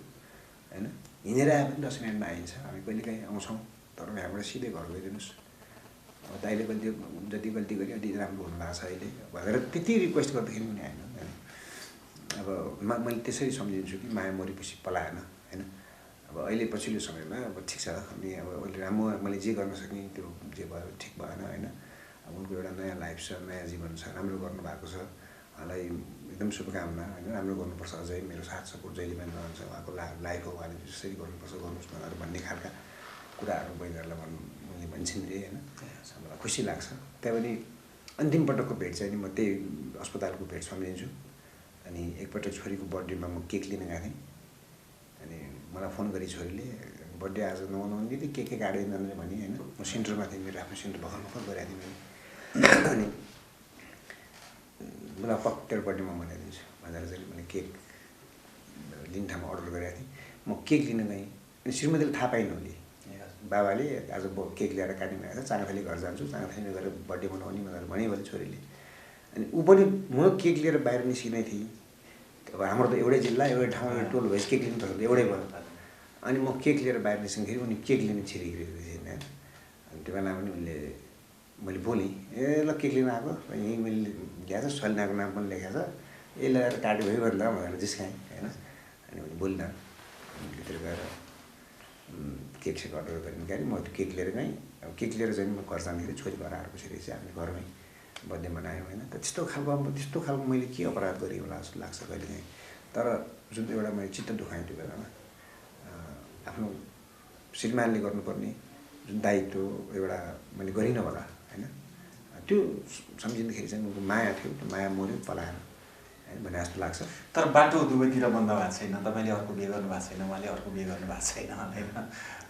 होइन हिँडेर आए पनि 10 मिनटमा आइन्छ हामी कहिले काहीँ आउँछौँ तर यहाँबाट सिधै घर गइदिनुहोस् अब दाइले पनि त्यो जति गल्ती गऱ्यो अलि राम्रो हुनुभएको छ अहिले भनेर त्यति रिक्वेस्ट गर्दाखेरि पनि आएन अब मैले त्यसरी सम्झिन्छु कि माया मरेपछि पलाएन होइन अब अहिले पछिल्लो समयमा अब ठिक छ अनि अब अहिले राम्रो मैले जे गर्न सकेँ त्यो जे भयो ठिक भएन होइन अब उनको एउटा नयाँ लाइफ छ नयाँ जीवन छ राम्रो गर्नुभएको छ उहाँलाई एकदम शुभकामना होइन राम्रो गर्नुपर्छ अझै मेरो साथ सपोर्ट जहिले पनि रहन्छ उहाँको लाइफ हो उहाँले जसरी गर्नुपर्छ गर्नुहोस् भनेर भन्ने खालका कुराहरू बहिनीहरूलाई मैले भन्छन् रे होइन मलाई खुसी लाग्छ त्यहाँ पनि अन्तिम पटकको भेट चाहिँ नि म त्यही अस्पतालको भेट सम्झिन्छु अनि एकपटक छोरीको बर्थडेमा म केक लिन गएको थिएँ अनि मलाई फोन गरी छोरीले बर्थडे आज नमनाउने दिदी के काट्दैन भने होइन म सेन्टरमा थिएँ मेरो आफ्नो सेन्टर भर्खर गराएको थिएँ मैले अनि मलाई तेरो बर्थडेमा मनाइदिन्छु भनेर चाहिँ मैले केक लिने ठाउँमा अर्डर गरेको थिएँ म केक लिन गएँ अनि श्रीमतीले थाहा पाइनँ उसले बाबाले आज केक ल्याएर काट्नु गएको छ चाँडाखाली घर जान्छु चाँडाखाली गएर बर्थडे मनाउने भनेर भने भने छोरीले अनि ऊ पनि म केक लिएर बाहिर निस्किनै थिएँ अब हाम्रो त एउटै जिल्ला एउटै ठाउँ एउटै टोल भएपछि केक लिनु पर्छ एउटै भयो अनि म केक लिएर बाहिर निस्किँदाखेरि उनी केक लिने छिरिगिरेको थिएन अनि त्यो बेला पनि उसले मैले बोलेँ ए ल केक लिन आएको यहीँ मैले ल्याएको छ सलिनाको नाम पनि लेखाएको छ ए ल्याएर काट्यो भयो भन्दा भनेर जिस्काएँ होइन अनि मैले बोलिनँ भित्र गएर केक सेक अर्डर गरेँ गएँ म त्यो केक लिएर गएँ अब केक लिएर चाहिँ म घर जाँदाखेरि छोरी घर आएर बसेर चाहिँ हामी घरमै बर्थडे मनायौँ होइन त त्यस्तो खालको मैले के अपराध गरेँ होला जस्तो लाग्छ कहिले काहीँ तर जुन एउटा मैले चित्त दुखाएँ त्यो बेलामा आफ्नो श्रीमानले गर्नुपर्ने जुन दायित्व एउटा मैले गरिनँ होला होइन त्यो सम्झिँदाखेरि चाहिँ उनको माया थियो त्यो माया मऱ्यो पलाएन होइन भने जस्तो लाग्छ तर बाटो दुवैतिर बन्द भएको छैन तपाईँले अर्को बिहे गर्नु भएको छैन उहाँले अर्को बिहे गर्नु भएको छैन होइन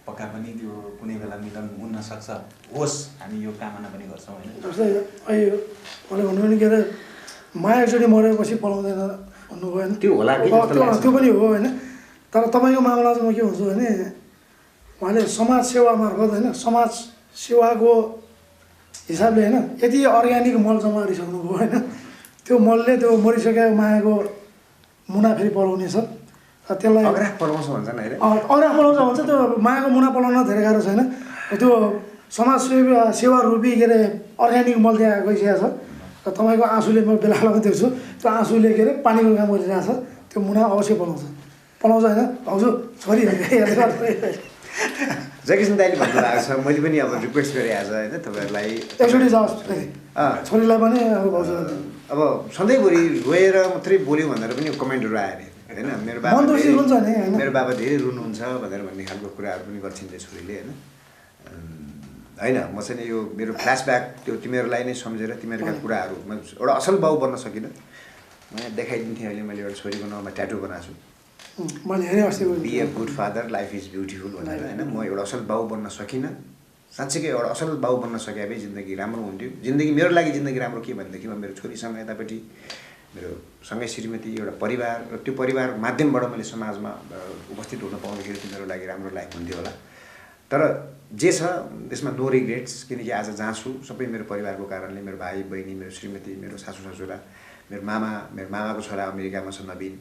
पक्का पनि त्यो कुनै बेला मिलन हुन सक्छ होस् हामी यो कामना पनि गर्छौँ होइन जस्तै अहिले उहाँले भन्नु भने के अरे माया एकचोटि मरेपछि पलाउँदैन भन्नुभयो होइन त्यो होला त्यो पनि हो होइन तर तपाईँको मामला चाहिँ म के भन्छु भने उहाँले समाज सेवा मार्फत होइन समाज सेवाको हिसाबले होइन यति अर्ग्यानिक मल जम्मा गरिसक्नुभयो होइन त्यो मलले त्यो मरिसकेको मायाको मुना फेरि पलाउने छ त्यसलाई अग्राह पलाउँछ भन्छन् अहिले अग्राह पलाउँछ भन्छ त्यो मायाको मुना पलाउन धेरै गाह्रो छैन त्यो समाज सेवा रूपी के अरे अर्ग्यानिक मल त्यहाँ गइसकेको छ र तपाईँको आँसुले म बेला बेलामा देख्छु त्यो आँसुले के अरे पानीको काम गरिरहेको छ त्यो मुना अवश्य पलाउँछ होइन भाउजू छोरी जगिसन दाइले भन्नुभएको छ मैले पनि अब रिक्वेस्ट गरेँ आज होइन तपाईँहरूलाई एकचोटि जाओस् फेरि छोरीलाई पनि अब भाउजू अब सधैँभरि रोएर मात्रै बोल्यो भनेर पनि कमेन्टहरू आयो अरे होइन मेरो बाबा धेरै रुनुहुन्छ भनेर भन्ने खालको कुराहरू पनि गर्छिन् त्यो छोरीले होइन म चाहिँ यो मेरो फ्ल्यासब्याक त्यो तिमीहरूलाई नै सम्झेर तिमीहरूका कुराहरू एउटा असल बाउ बन्न सकिनँ म यहाँ देखाइदिन्थेँ अहिले मैले एउटा छोरीको नाउँमा ट्याटु बनाएको छु be a good father life is beautiful भनेर होइन म एउटा असल बाउ बन्न सकिनँ साँच्चीकै एउटा असल बाउ बन्न सके भए जिन्दगी राम्रो हुन्थ्यो जिन्दगी मेरो लागि जिन्दगी राम्रो के भनेदेखिमा मेरो छोरीसँग यतापट्टि मेरो सँगै श्रीमती एउटा परिवार र त्यो परिवार माध्यमबाट मैले समाजमा उपस्थित हुन पाउँदाखेरि चाहिँ मेरो लागि राम्रो लाइफ हुन्थ्यो होला तर जे छ त्यसमा नो रिग्रेट्स किनकि आज जहाँ छु सबै मेरो परिवारको कारणले मेरो भाइ बहिनी मेरो श्रीमती मेरो सासू ससुरा मेरो मामाको छोरा अमेरिकामा छ नवीन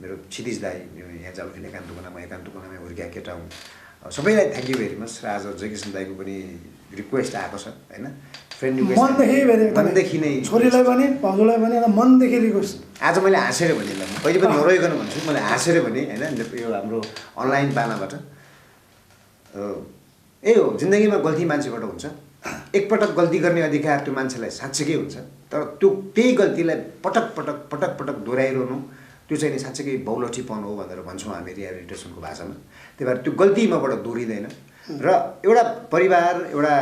मेरो क्षितिज दाई यहाँ जालखेल एकान्तुकुनामा एकान्तुकुनामै हुर्किया केटा हुँ सबैलाई थ्याङ्क यू भेरी मच र आज जयकिसन दाईको पनि रिक्वेस्ट आएको छ होइन फ्रेन्ड मनदेखि नै छोरीलाई पनि भाउजूलाई पनि मनदेखि रिक्वेस्ट आज मैले हाँसेर भने ल कहिले पनि नरोइकन भन्छु मैले हाँसेर भने होइन यो हाम्रो अनलाइन पानाबाट ए हो जिन्दगीमा गल्ती मान्छेबाट हुन्छ एकपटक गल्ती गर्ने अधिकार त्यो मान्छेलाई साँच्चैकै हुन्छ तर त्यो त्यही गल्तीलाई पटक पटक पटक पटक दोहोऱ्याइरहनु त्यो चाहिँ नि साँच्चैकै बौलठीपन हो भनेर भन्छौँ हामी रिहेबिलिटेसनको भाषामा त्यही भएर त्यो गल्ती मबाट दोहोरिँदैन र एउटा परिवार एउटा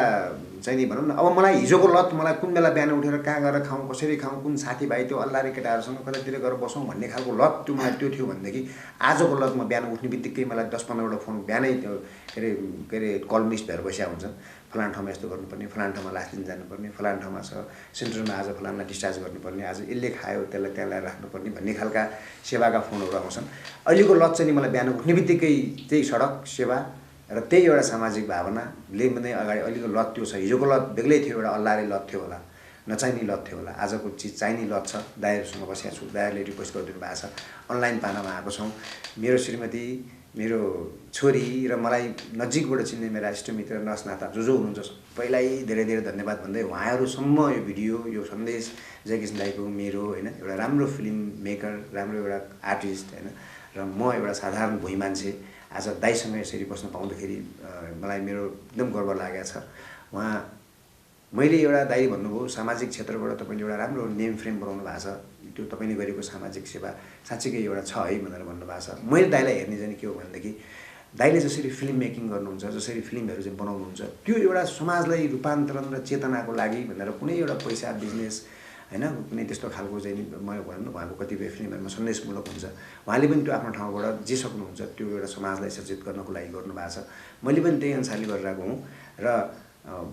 चाहिँ नि भनौँ न अब मलाई हिजोको लत मलाई कुन बेला बिहान उठेर कहाँ गएर खाउँ कसरी खाउँ कुन साथीभाइ त्यो अल्लारे केटाहरूसँग कतातिर गएर बसौँ भन्ने खालको लत त्यो मलाई त्यो थियो भनेदेखि आजको लत म बिहान उठ्ने बित्तिकै मलाई 10-15वटा फोन बिहानै त्यो के अरे कल लिस्ट भएर बसिया हुन्छ फलान ठाउँमा यस्तो गर्नुपर्ने फलान ठाउँमा लास्ट दिन जानुपर्ने फलान ठाउँमा छ सेन्टरमा आज फलानलाई डिस्चार्ज गर्नुपर्ने आज यसले खायो त्यसलाई त्यहाँ राख्नुपर्ने भन्ने खालका सेवाका फोनहरू आउँछन् अहिलेको लत चाहिँ नि मलाई बिहान उठ्ने बित्तिकै त्यही सडक सेवा र त्यही एउटा सामाजिक भावनाले पनि अगाडि अहिलेको लत त्यो छ हिजोको लत बेग्लै थियो एउटा अल्लारे लत थियो होला नचाहिने लत थियो होला आजको चिज चाहिने लत छ दाइहरूसँग बसेको छु दाइहरूले रिक्वेस्ट गरिदिनु भएको छ अनलाइन पानामा आएको छौँ मेरो श्रीमती मेरो छोरी र मलाई नजिकबाट चिन्ने मेरा इष्टमित्र नसनाता जो हुनुहुन्छ सबैलाई धेरै धेरै धन्यवाद भन्दै उहाँहरूसम्म यो भिडियो यो सन्देश जयकिसन दाईको मेरो होइन एउटा राम्रो फिल्म मेकर राम्रो एउटा आर्टिस्ट होइन र म एउटा साधारण भुइँ मान्छे आज दाईसँग यसरी बस्न पाउँदाखेरि मलाई मेरो एकदम गर्व लागेको छ उहाँ मैले एउटा दाई भन्नुभयो सामाजिक क्षेत्रबाट तपाईँले एउटा राम्रो नेम फ्रेम बनाउनु भएको छ त्यो तपाईँले गरेको सामाजिक सेवा साँच्चीकै एउटा छ है भनेर भन्नुभएको छ मैले दाइलाई हेर्ने चाहिँ के हो भनेदेखि दाइले जसरी फिल्म मेकिङ गर्नुहुन्छ जसरी फिल्महरू चाहिँ बनाउनुहुन्छ त्यो एउटा समाजलाई रूपान्तरण र चेतनाको लागि भनेर कुनै एउटा पैसा बिजनेस होइन कुनै त्यस्तो खालको चाहिँ म भनौँ न उहाँको कतिपय फिल्महरूमा सन्देशमूलक हुन्छ उहाँले पनि त्यो आफ्नो ठाउँबाट जे सक्नुहुन्छ त्यो एउटा समाजलाई सचेत गर्नको लागि गर्नुभएको छ मैले पनि त्यही अनुसारले गरिरहेको हुँ र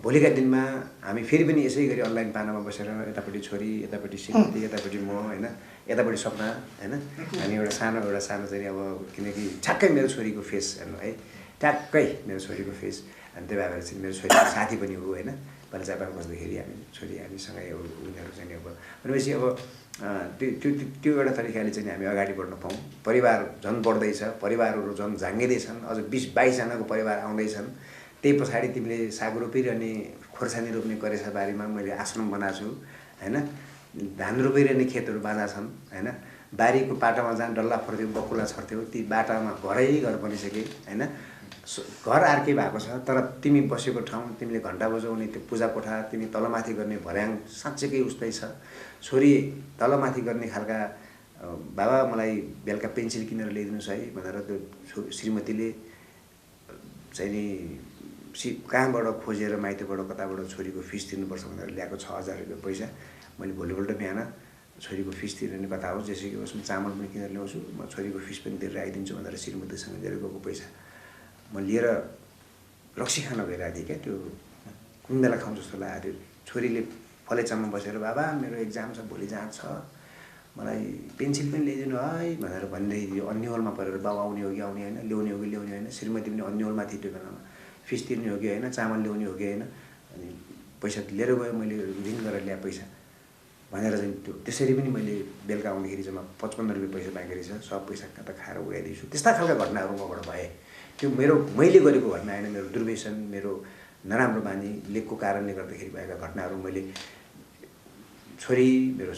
भोलिका दिनमा हामी फेरि पनि यसै गरी अनलाइन पानामा बसेर यतापट्टि छोरी यतापट्टि श्रीमती यतापट्टि म होइन यतापट्टि सपना होइन हामी एउटा सानो चाहिँ अब किनकि ठ्याक्कै मेरो छोरीको फेस हेर्नु है ठ्याक्कै मेरो छोरीको फेस अनि त्यही भएर चाहिँ मेरो छोरीको साथी पनि हो होइन पहिला जापानमा बस्दाखेरि हामी छोरी हामीसँगै उनीहरू चाहिँ अब भनेपछि अब त्यो एउटा तरिकाले चाहिँ हामी अगाडि बढ्न पाऊँ परिवार झन् बढ्दैछ परिवारहरू झन् झाँगिँदैछन् अझ 20-22जनाको परिवार आउँदैछन् त्यही पछाडि तिमीले साग रोपिरहने खोर्सानी रोप्ने करेसाबारीमा मैले आश्रम बनाएको छु होइन धान रोपिरहने खेतहरू बाँझा छन् होइन बारीको पाटामा जहाँ डल्ला फर्थ्यो बकुला छर्थ्यो ती बाटामा घरै घर बनिसके होइन घर अर्कै भएको छ तर तिमी बसेको ठाउँ तिमीले घन्टा बजाउने त्यो पूजा कोठा तिमी तलमाथि गर्ने भर्याङ साँच्चैकै उस्तै छ छोरी तलमाथि गर्ने खालका बाबा मलाई बेलुका पेन्सिल किनेर ल्याइदिनुहोस् है भनेर त्यो श्रीमतीले चाहिँ नि कहाँबाट खोजेर माइतीबाट कताबाट छोरीको फिस तिर्नुपर्छ भनेर ल्याएको 6000 रुपियाँ पैसा मैले भोलिपल्ट बिहान छोरीको फिस तिर्ने कता होस् जेसुकै होस् म चामल पनि किनेर ल्याउँछु म छोरीको फिस पनि तिरेर आइदिन्छु भनेर श्रीमतीसँग लिएर गएको पैसा म लिएर रक्सी खान गइरहेको थिएँ क्या त्यो कुन बेला खाउँ जस्तो लागेको थियो छोरीले फलेचामा बसेर बाबा मेरो एक्जाम छ भोलि जाँच छ मलाई पेन्सिल पनि ल्याइदिनु है भनेर भनिरहेको थियो अन्यलमा परेर बाबा आउने हो कि आउने होइन ल्याउने हो कि ल्याउने होइन श्रीमती पनि अन्यलमा थियो त्यो बेलामा फिस तिर्ने हो कि होइन चामल ल्याउने हो कि होइन अनि पैसा लिएर गयो मैले ऋण गरेर ल्याएँ पैसा भनेर चाहिँ त्यो त्यसरी पनि मैले बेलुका आउँदाखेरि जम्मा 55 रुपियाँ पैसा बाँकी रहेछ सब पैसा कता खाएर उडाइदिन्छु त्यस्ता खालका घटनाहरू मबाट भए त्यो मैले गरेको घटना होइन मेरो दुर्व्यसन मेरो नराम्रो बानी लेखको कारणले गर्दाखेरि भएका घटनाहरू मैले छोरी मेरो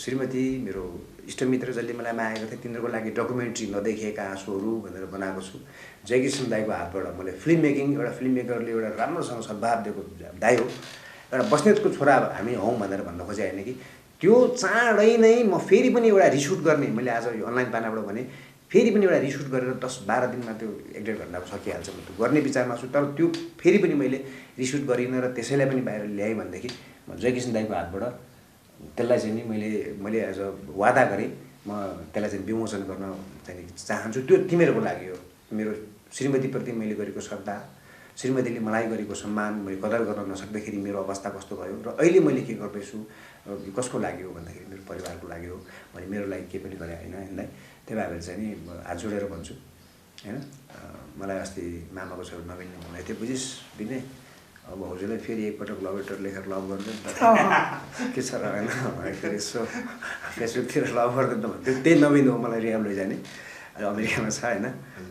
श्रीमती मेरो इष्टमित्र जसले मलाई मागेको थिए तिनीहरूको लागि डकुमेन्ट्री नदेखिएका आँसुहरू भनेर बनाएको छु जयकिसन दाईको हातबाट मैले फिल्म मेकिङ एउटा फिल्म मेकरले एउटा राम्रोसँग सद्भाव दिएको दाई हो एउटा बस्नेतको छोरा हामी हौँ भनेर भन्न खोजे होइन कि त्यो चाँडै नै म फेरि पनि एउटा रिसुट गर्ने मैले आज यो अनलाइन पानाबाट भने फेरि पनि एउटा रिसुट गरेर 10-12 दिनमा त्यो 1-1.5 घन्टाको सकिहाल्छ म त्यो गर्ने विचारमा छु तर त्यो फेरि पनि मैले रिसुट गरिनँ र त्यसैलाई पनि बाहिर ल्याएँ भनेदेखि म जयकिसन दाईको हातबाट त्यसलाई चाहिँ नि मैले एज अ वादा गरेँ म त्यसलाई चाहिँ विमोचन गर्न चाहिँ चाहन्छु त्यो तिमीहरूको लागि हो मेरो श्रीमतीप्रति मैले गरेको श्रद्धा श्रीमतीले मलाई गरेको सम्मान मैले कदर गर्न नसक्दाखेरि मेरो अवस्था कस्तो भयो र अहिले मैले के गर्दैछु कसको लागि हो भन्दाखेरि मेरो परिवारको लागि हो भने मेरो लागि केही पनि गरे होइन हामीलाई त्यही भएर चाहिँ नि हात जोडेर भन्छु होइन मलाई अस्ति मामाको छोरो नमिल्ने हुँदै थियो बुझिस् बिने अब भाउजूलाई फेरि एकपटक लभ लेटर लेखेर लभ गरिदियो नि त के छ र होइन फेरि यसो फेसबुकतिर लभ गरिदिनु त भन्थ्यो त्यही नवीन हो मलाई रिहाब लैजाने अमेरिकामा छ होइन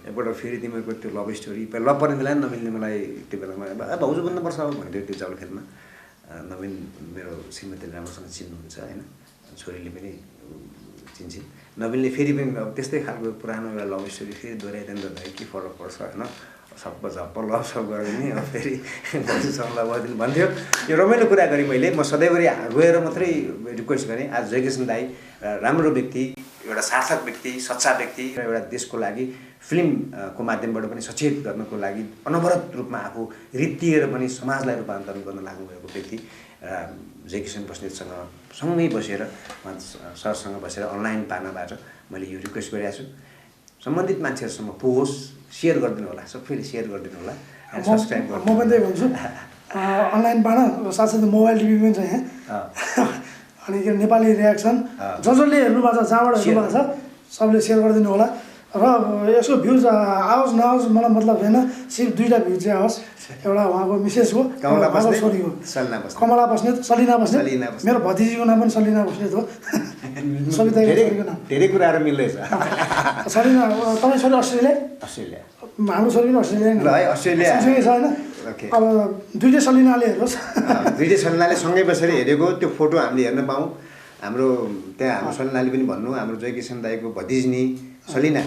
एकपल्ट फेरि तिमीहरूको त्यो लभ स्टोरी पहिला लभ पर्ने बेला नि नवीनले मलाई त्यो बेलामा भाउजू बन्नुपर्छ भन्थ्यो त्यो चाउल खेलमा नवीन मेरो श्रीमतीले राम्रोसँग चिन्नुहुन्छ होइन छोरीले पनि चिन्छन् नवीनले फेरि पनि अब त्यस्तै खालको पुरानो एउटा लभ स्टोरी फेरि दोहोऱ्याइदिनु त के फरक पर्छ होइन सप्प झप्प लभ सब गरेर नि अब फेरि भाउजूसँग लभ गरिदिनु भन्थ्यो यो रमाइलो कुरा गरेँ मैले म सधैँभरि गएर मात्रै रिक्वेस्ट गरेँ आज जयकिसन दाई राम्रो व्यक्ति एउटा सार्थक व्यक्ति सच्चा व्यक्ति र एउटा देशको लागि फिल्मको माध्यमबाट पनि सचेत गर्नको लागि अनवरत रूपमा आफू रित्तिएर पनि समाजलाई रूपान्तरण गर्न लाग्नुभएको व्यक्ति जयकिसन बस्नेतसँग सँगै बसेर सरसँग बसेर अनलाइन पानाबाट मैले यो रिक्वेस्ट गरिरहेको छु सम्बन्धित मान्छेहरूसम्म पुगोस् सेयर गरिदिनु होला सबैले सेयर गरिदिनु होला सब्सक्राइब गर्नु म पनि त्यही भन्छु अनलाइन पाना साथसाथै मोबाइल टिभी पनि छ यहाँ अनि के नेपाली रियाक्सन जसले हेर्नु भएको छ जहाँबाट हेर्नु भएको छ सबले सेयर गरिदिनु होला र यसको भ्युज आओस् नआओस् मलाई मतलब छैन सिर्फ 2टा भ्यू चाहिँ आओस् एउटा उहाँको मिसेसको छोरीको कमला बस्नेत सलिना बस्नेत मेरो भतिजीको नाम पनि सलिना बस्नेत हो सविता छोरीको नाम धेरै कुराहरू मिल्दैछ सलिना तपाईँ छोरी अस्ट्रेलिया हाम्रो छोरी पनि अस्ट्रेलिया सँगसँगै छ होइन अब 2टै सलिनाले हेर्नुहोस् 2टै सलिनाले सँगै बसेर हेरेको त्यो फोटो हामीले हेर्न पाऊँ हाम्रो त्यहाँ हाम्रो सलिनाले पनि भन्नु हाम्रो जयकिसन दाईको भतिजनी सलिना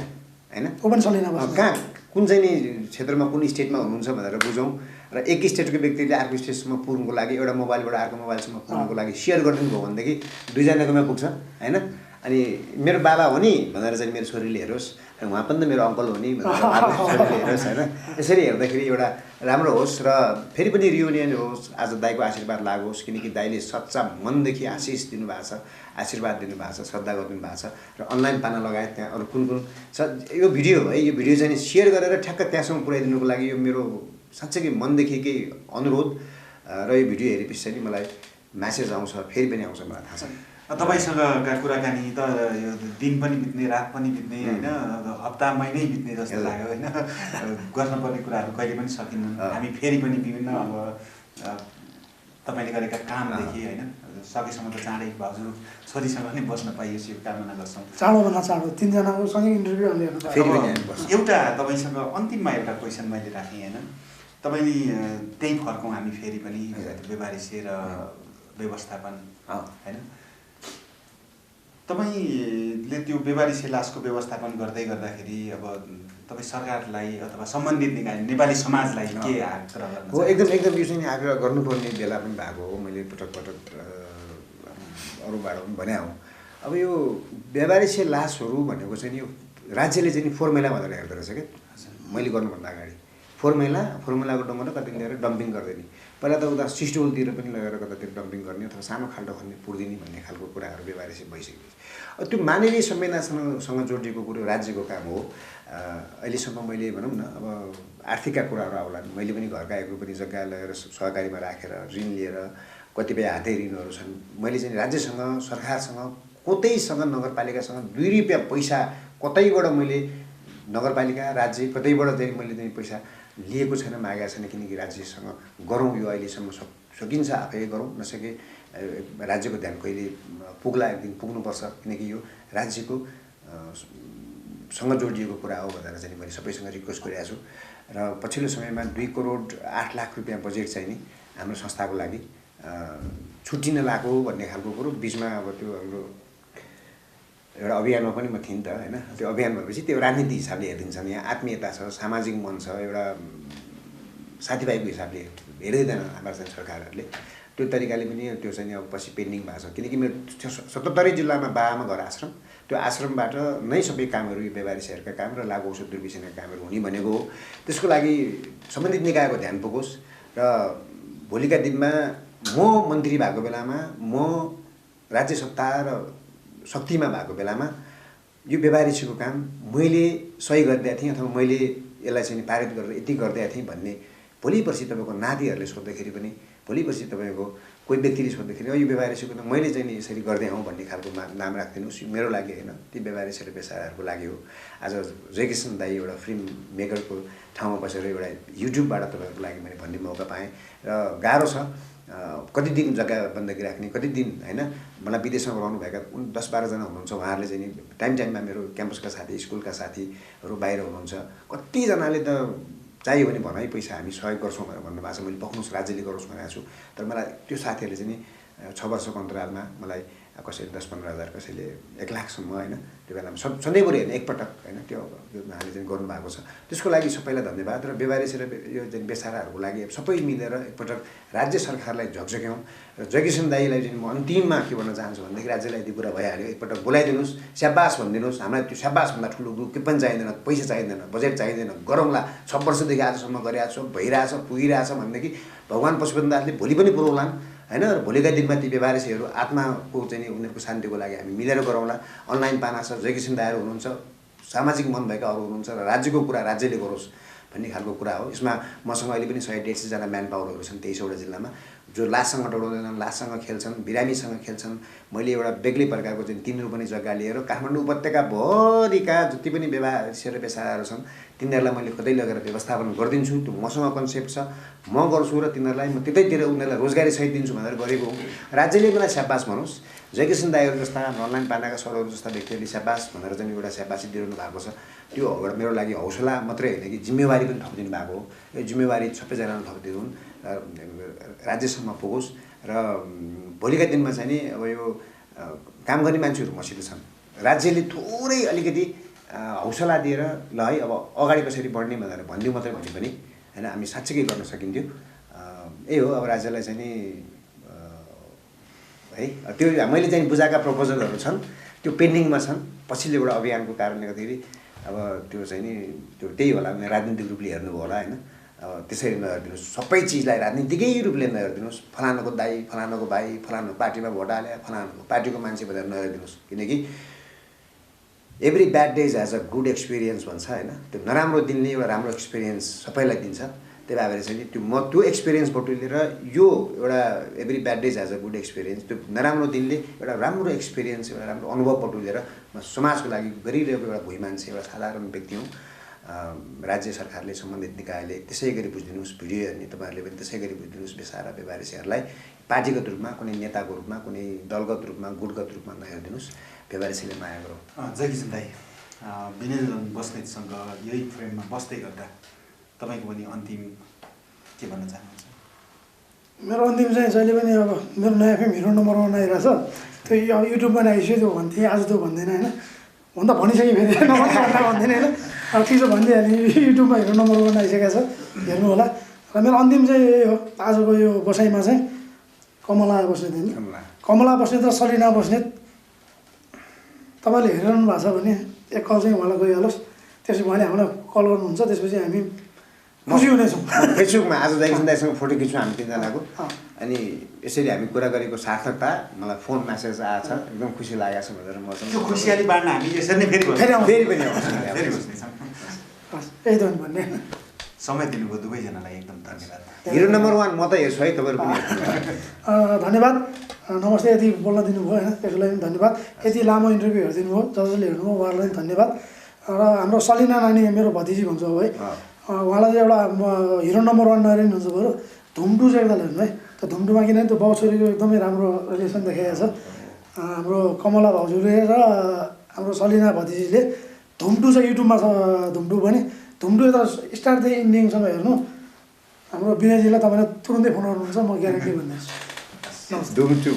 होइन ऊ पनि सलिना कहाँ कुन चाहिँ नि क्षेत्रमा कुन स्टेटमा हुनुहुन्छ भनेर बुझौँ र एक स्टेटको व्यक्तिले अर्को स्टेटसम्म पुग्नुको लागि एउटा मोबाइलबाट अर्को मोबाइलसम्म पुग्नुको लागि सेयर गरिदिनु भयो भनेदेखि दुईजनाकोमा पुग्छ होइन अनि मेरो बाबा हो नि भनेर चाहिँ मेरो छोरीले हेरोस् उहाँ पनि त मेरो अङ्कल हो नि भनेर छोरीले हेरोस् होइन यसरी हेर्दाखेरि एउटा राम्रो होस् र फेरि पनि रियुनियन होस् आज दाईको आशीर्वाद लागोस् किनकि दाईले सच्चा मनदेखि आशिष दिनुभएको छ आशीर्वाद दिनुभएको छ श्रद्धा गरिदिनु भएको छ र अनलाइन पाना लगायत त्यहाँ अरू कुन कुन छ यो भिडियो है यो भिडियो चाहिँ सेयर गरेर ठ्याक्क त्यहाँसम्म पुर्याइदिनुको लागि यो मेरो साँच्चै मनदेखिकै अनुरोध र यो भिडियो हेरेपछि चाहिँ मलाई म्यासेज आउँछ फेरि पनि आउँछ मलाई थाहा छ तपाईँसँगका कुराकानी त यो दिन पनि बित्ने रात पनि बित्ने होइन हप्ता महिनै बित्ने जस्तो लाग्यो होइन गर्नुपर्ने कुराहरू कहिले पनि सकिन्न हामी फेरि पनि विभिन्न अब तपाईँले गरेका कामदेखि होइन सकेसम्म त चाँडै भाउजू छोरीसँग नै बस्न पाइयोस् यो कामना गर्छौँ चाँडोभन्दा चाँडो 3जनाको सँगै इन्टरभ्यू एउटा तपाईँसँग अन्तिममा एउटा क्वेसन मैले राखेँ होइन तपाईँले त्यही फर्कौँ हामी फेरि पनि व्यवहारिसे र व्यवस्थापन होइन तपाईँले त्यो व्यवहारिसे लासको व्यवस्थापन गर्दै गर्दाखेरि अब तपाईँ सरकारलाई अथवा सम्बन्धित निकाय नेपाली समाजलाई के आग्रह गर्नु हो एकदम यो चाहिँ आग्रह गर्नुपर्ने बेला पनि भएको हो मैले पटक अरूबाट पनि भने हो अब यो व्यवहारिसे लासहरू भनेको चाहिँ यो राज्यले चाहिँ फर्मुला भनेर हेर्दो रहेछ क्या मैले गर्नुभन्दा अगाडि फर्मुलाको डङ्गो कति लिएर डम्पिङ गरिदिने पहिला त उता सिस्टोलतिर पनि लगेर कतातिर डम्पिङ गर्ने अथवा सानो खाल्टो खन्ने पुर्दिने भन्ने खालको कुराहरू व्यवहारिसे भइसकेपछि त्यो मानवीय संवेदनासँग जोडिएको कुरो राज्यको काम हो अहिलेसम्म मैले भनौँ न अब आर्थिकका कुराहरू आउला मैले पनि घरका एक रुपियाँ जग्गा लगेर सहकारीमा राखेर ऋण लिएर कतिपय हाते ऋणहरू छन् मैले चाहिँ राज्यसँग सरकारसँग कतैसँग नगरपालिकासँग 2 रुपियाँ पैसा कतैबाट मैले नगरपालिका राज्य कतैबाट चाहिँ मैले चाहिँ पैसा लिएको छैन मागेको छैन किनकि राज्यसँग गरौँ यो अहिलेसम्म सकिन्छ आफै गरौँ नसके राज्यको ध्यान कहिले पुग्ला एक दिन पुग्नुपर्छ किनकि यो राज्यको सँग जोडिएको कुरा हो भनेर चाहिँ मैले सबैसँग रिक्वेस्ट गरिरहेको छु र पछिल्लो समयमा 2 करोड 8 लाख रुपियाँ बजेट चाहिँ नि हाम्रो संस्थाको लागि छुट्टिन लागो भन्ने खालको कुरो बिचमा अब त्यो हाम्रो एउटा अभियानमा पनि म थिएँ नि त होइन त्यो अभियान भएपछि त्यो राजनीतिक हिसाबले हेरिदिन्छन् यहाँ आत्मीयता छ सामाजिक मन छ एउटा साथीभाइको हिसाबले हेर्दैन हाम्रो चाहिँ सरकारहरूले त्यो तरिकाले पनि त्यो चाहिँ अब पछि पेन्डिङ भएको छ किनकि मेरो 77 जिल्लामा बाबामा घर आश्रम त्यो आश्रमबाट नै सबै कामहरू व्यवहारिसेहरूका काम र लागु औषध दुर्बिसिनका कामहरू हुने भनेको हो त्यसको लागि सम्बन्धित निकायको ध्यान पुगोस् र भोलिका दिनमा म मन्त्री भएको बेलामा म राज्य सत्ता र शक्तिमा भएको बेलामा यो व्यवहारिसेको काम मैले सही गरिदिएको थिएँ अथवा मैले यसलाई चाहिँ पारित गरेर यति गरिदिएको थिएँ भन्ने भोलि पर्सि तपाईँको नातिहरूले सोद्धाखेरि पनि भोलि पर्सि तपाईँको कोही व्यक्तिले सोद्दाखेरि यो व्यवहारिसीको त मैले चाहिँ नि यसरी गर्दै आउँ भन्ने खालको नाम राखिदिनुहोस्, मेरो लागि होइन, ती व्यवहारिसी र पेसाहरूको लागि हो। आज जयकिसन दाई एउटा फिल्म मेकरको ठाउँमा बसेर एउटा युट्युबबाट तपाईँहरूको लागि मैले भन्ने मौका पाएँ र गाह्रो छ। कति दिन जग्गा बन्दगी राख्ने, कति दिन होइन। मलाई विदेशमा रहनुभएका 10-12 जना हुनुहुन्छ, उहाँहरूले चाहिँ नि टाइममा मेरो क्याम्पसका साथी, स्कुलका साथीहरू बाहिर हुनुहुन्छ। कतिजनाले त चाहियो भने भनाइ पैसा हामी सहयोग गर्छौँ भनेर भन्नुभएको छ, मैले पक्नुहोस् राज्यले गरोस् भनेको छु। तर मलाई त्यो साथीहरूले चाहिँ नि 6 वर्षको अन्तरालमा मलाई कसैले 10-15 हजार, कसैले 1 लाखसम्म होइन, त्यो बेलामा सधैँभरि होइन, एकपटक होइन, त्यो उहाँले चाहिँ गर्नुभएको छ। त्यसको लागि सबैलाई धन्यवाद। र व्यवहारिसी र यो चाहिँ बेसाराहरूको लागि सबै मिलेर एकपटक राज्य सरकारलाई झकझक्यौँ र जयकिसन दाईलाई चाहिँ म अन्तिममा के भन्न चाहन्छु भनेदेखि राज्यलाई यदि कुरा भइहाल्यो, एकपटक बोलाइदिनुहोस्, स्याबास भनिदिनुहोस्। हामीलाई त्यो स्याबासभन्दा ठुलो के पनि चाहिँदैन, पैसा चाहिँदैन, बजेट चाहिँदैन, गरौँला। 6 वर्षदेखि आजसम्म गरिरहेको छ, भइरहेछ, पुगिरहेछ भनेदेखि भगवान् पशुपतिनाथले भोलि पनि पुऱ्याउलान् होइन। र भोलिका दिनमा ती व्यवहारिसीहरू आत्माको चाहिँ उनीहरूको शान्तिको लागि हामी मिलेर गरौँला। अनलाइन पाना छ, जयकिसन दाईहरू हुनुहुन्छ, सामाजिक मन भएका अरू हुनुहुन्छ र राज्यको कुरा राज्यले गरोस् भन्ने खालको कुरा हो। यसमा मसँग अहिले पनि 100-150 जना म्यान पावरहरू छन् 23वटा जिल्लामा, जो लाससँग डढाउँदैनन्, लाससँग खेल्छन्, बिरामीसँग खेल्छन्। मैले एउटा बेग्लै प्रकारको चाहिँ 3 रोपनी जग्गा लिएर काठमाडौँ उपत्यकाभरिका जति पनि व्यवहारिसी र पेसाहरू छन् तिनीहरूलाई मैले कतै लगेर व्यवस्थापन गरिदिन्छु। त्यो मसँग कन्सेप्ट छ, म गर्छु र तिनीहरूलाई म त्यतैतिर उनीहरूलाई रोजगारी सहित दिन्छु भनेर गरेको हो। राज्यले मलाई स्याबास भनोस्, जयकिसन दाईहरू जस्ता, अनलाइन पानाका सरहरू जस्ता व्यक्तिहरूले स्याबास भनेर चाहिँ एउटा स्याबासी दिइरहनु भएको छ। त्यो एउटा मेरो लागि हौसला मात्रै होइन कि जिम्मेवारी पनि थपिदिनु भएको हो। यो जिम्मेवारी सबैजनाले थपिदिउन्, राज्यसम्म पुगोस् र भोलिका दिनमा चाहिँ नि अब यो काम गर्ने मान्छेहरू मसित छन्। राज्यले थोरै अलिकति हौसला दिएर ल है अब अगाडि कसरी बढ्ने भनेर भनिदिउँ मात्रै भने पनि होइन, हामी साँच्चै गर्न सकिन्थ्यो। यही हो, अब राज्यलाई चाहिँ नि है त्यो मैले चाहिँ बुझाएका प्रपोजलहरू छन्, त्यो पेन्डिङमा छन्। पछिल्लो एउटा अभियानको कारणले गर्दाखेरि अब त्यो चाहिँ नि त्यो त्यही होला, राजनीतिक रूपले हेर्नुभयो होला होइन। अब त्यसरी नहेरिदिनुहोस्, सबै चिजलाई राजनीतिकै रूपले नहेरिदिनुहोस्। फलानाको दाई, फलानाको भाइ, फलानाको पार्टीमा भोट हाले, फलानाको पार्टीको मान्छे भनेर नहेरिदिनुहोस्। किनकि every bad days has a good experience भन्छ होइन। त्यो नराम्रो दिनले एउटा राम्रो एक्सपिरियन्स सबैलाई दिन्छ। त्यही भएर चाहिँ नि त्यो एक्सपिरियन्स बटुलेर यो एउटा every bad days has a good experience, त्यो नराम्रो दिनले एउटा राम्रो एक्सपिरियन्स, एउटा राम्रो अनुभव बटुलेर म समाजको लागि गरिरहेको एउटा भुइँ मान्छे, एउटा साधारण व्यक्ति हुँ। राज्य सरकारले, सम्बन्धित निकायले त्यसै गरी बुझिदिनुहोस्, भिडियो हेर्ने तपाईँहरूले पनि त्यसै गरी बुझिदिनुहोस्। बेसारा व्यवहारिसीहरूलाई पार्टीगत रूपमा, कुनै नेताको रूपमा, कुनै दलगत रूपमा, गुटगत रूपमा नहेरिदिनुहोस्। व्यवहारिसीले माया गरौँ। जयकिसन दाई, विनयरञ्जन बस्नेतसँग यही फ्रेममा बस्दै गर्दा तपाईँको पनि अन्तिम के भन्न चाहनुहुन्छ? मेरो अन्तिम चाहिँ जहिले पनि अब मेरो नयाँ फिल्म हिरो नम्बर 1 आइरहेको छ, त्यो अब युट्युबमा आइसक्यो, त्यो भन्थेँ, आज त्यो भन्दैन होइन, हुन त भनिसकेँ फेरि भन्दैन होइन। अब ठिक छ भनिदिइहालेँ, युट्युबमा हिरो नम्बर 1 आइसकेको छ, हेर्नु होला। र मेरो अन्तिम चाहिँ यही हो, आजको यो बसाइमा चाहिँ कमला बस्नेत होइन, कमला बस्नेत र सलिना बस्नेत तपाईँले हेरिरहनु भएको छ भने एक कल चाहिँ उहाँलाई गइहालोस्। त्यसपछि उहाँले हामीलाई कल गर्नुहुन्छ, त्यसपछि हामी खुसी हुनेछौँ। फेसबुकमा आज जयकिसन दाईसँग फोटो खिच्छौँ हामी 3 जनाको, अनि यसरी हामी कुरा गरेको सार्थकता मलाई फोन म्यासेज आएछ, एकदम खुसी लागेको छ भनेर म त्यो खुसियाली बाँड्न हामी यसरी नै फेरि पनि आउँछ। यही त भन्ने समय दिनुभयो दुवैजनालाई एकदम धन्यवाद। हिरो नम्बर 1 म त हेर्छु है, तपाईँहरू पनि धन्यवाद। नमस्ते, यति बोल्न दिनुभयो होइन, त्यसको लागि पनि धन्यवाद। यति लामो इन्टरभ्यू हेरिदिनु भयो, जसले हेर्नुभयो उहाँलाई पनि धन्यवाद। र हाम्रो सलिना नानी मेरो भतिजी भन्छ है, उहाँलाई चाहिँ एउटा हिरो नम्बर 1 नहेरिनुहुन्छ बरु धुम्टु चाहिँ एकताल हेर्नु है। त्यो धुम्टुमा किनभने त्यो बाउ छोरीको एकदमै राम्रो रिलेसन देखाएको छ। हाम्रो कमला भाउजूले र हाम्रो सलिना भतिजीले धुम्टु चाहिँ युट्युबमा छ, धुम्टु पनि धुम्टु यता स्टार्टदेखि इन्डिङसम्म हेर्नु। हाम्रो विनयजीलाई तपाईँले तुरुन्तै फोन गर्नुहुन्छ, म ग्यारेन्टी भन्दैछु। धुम्टु।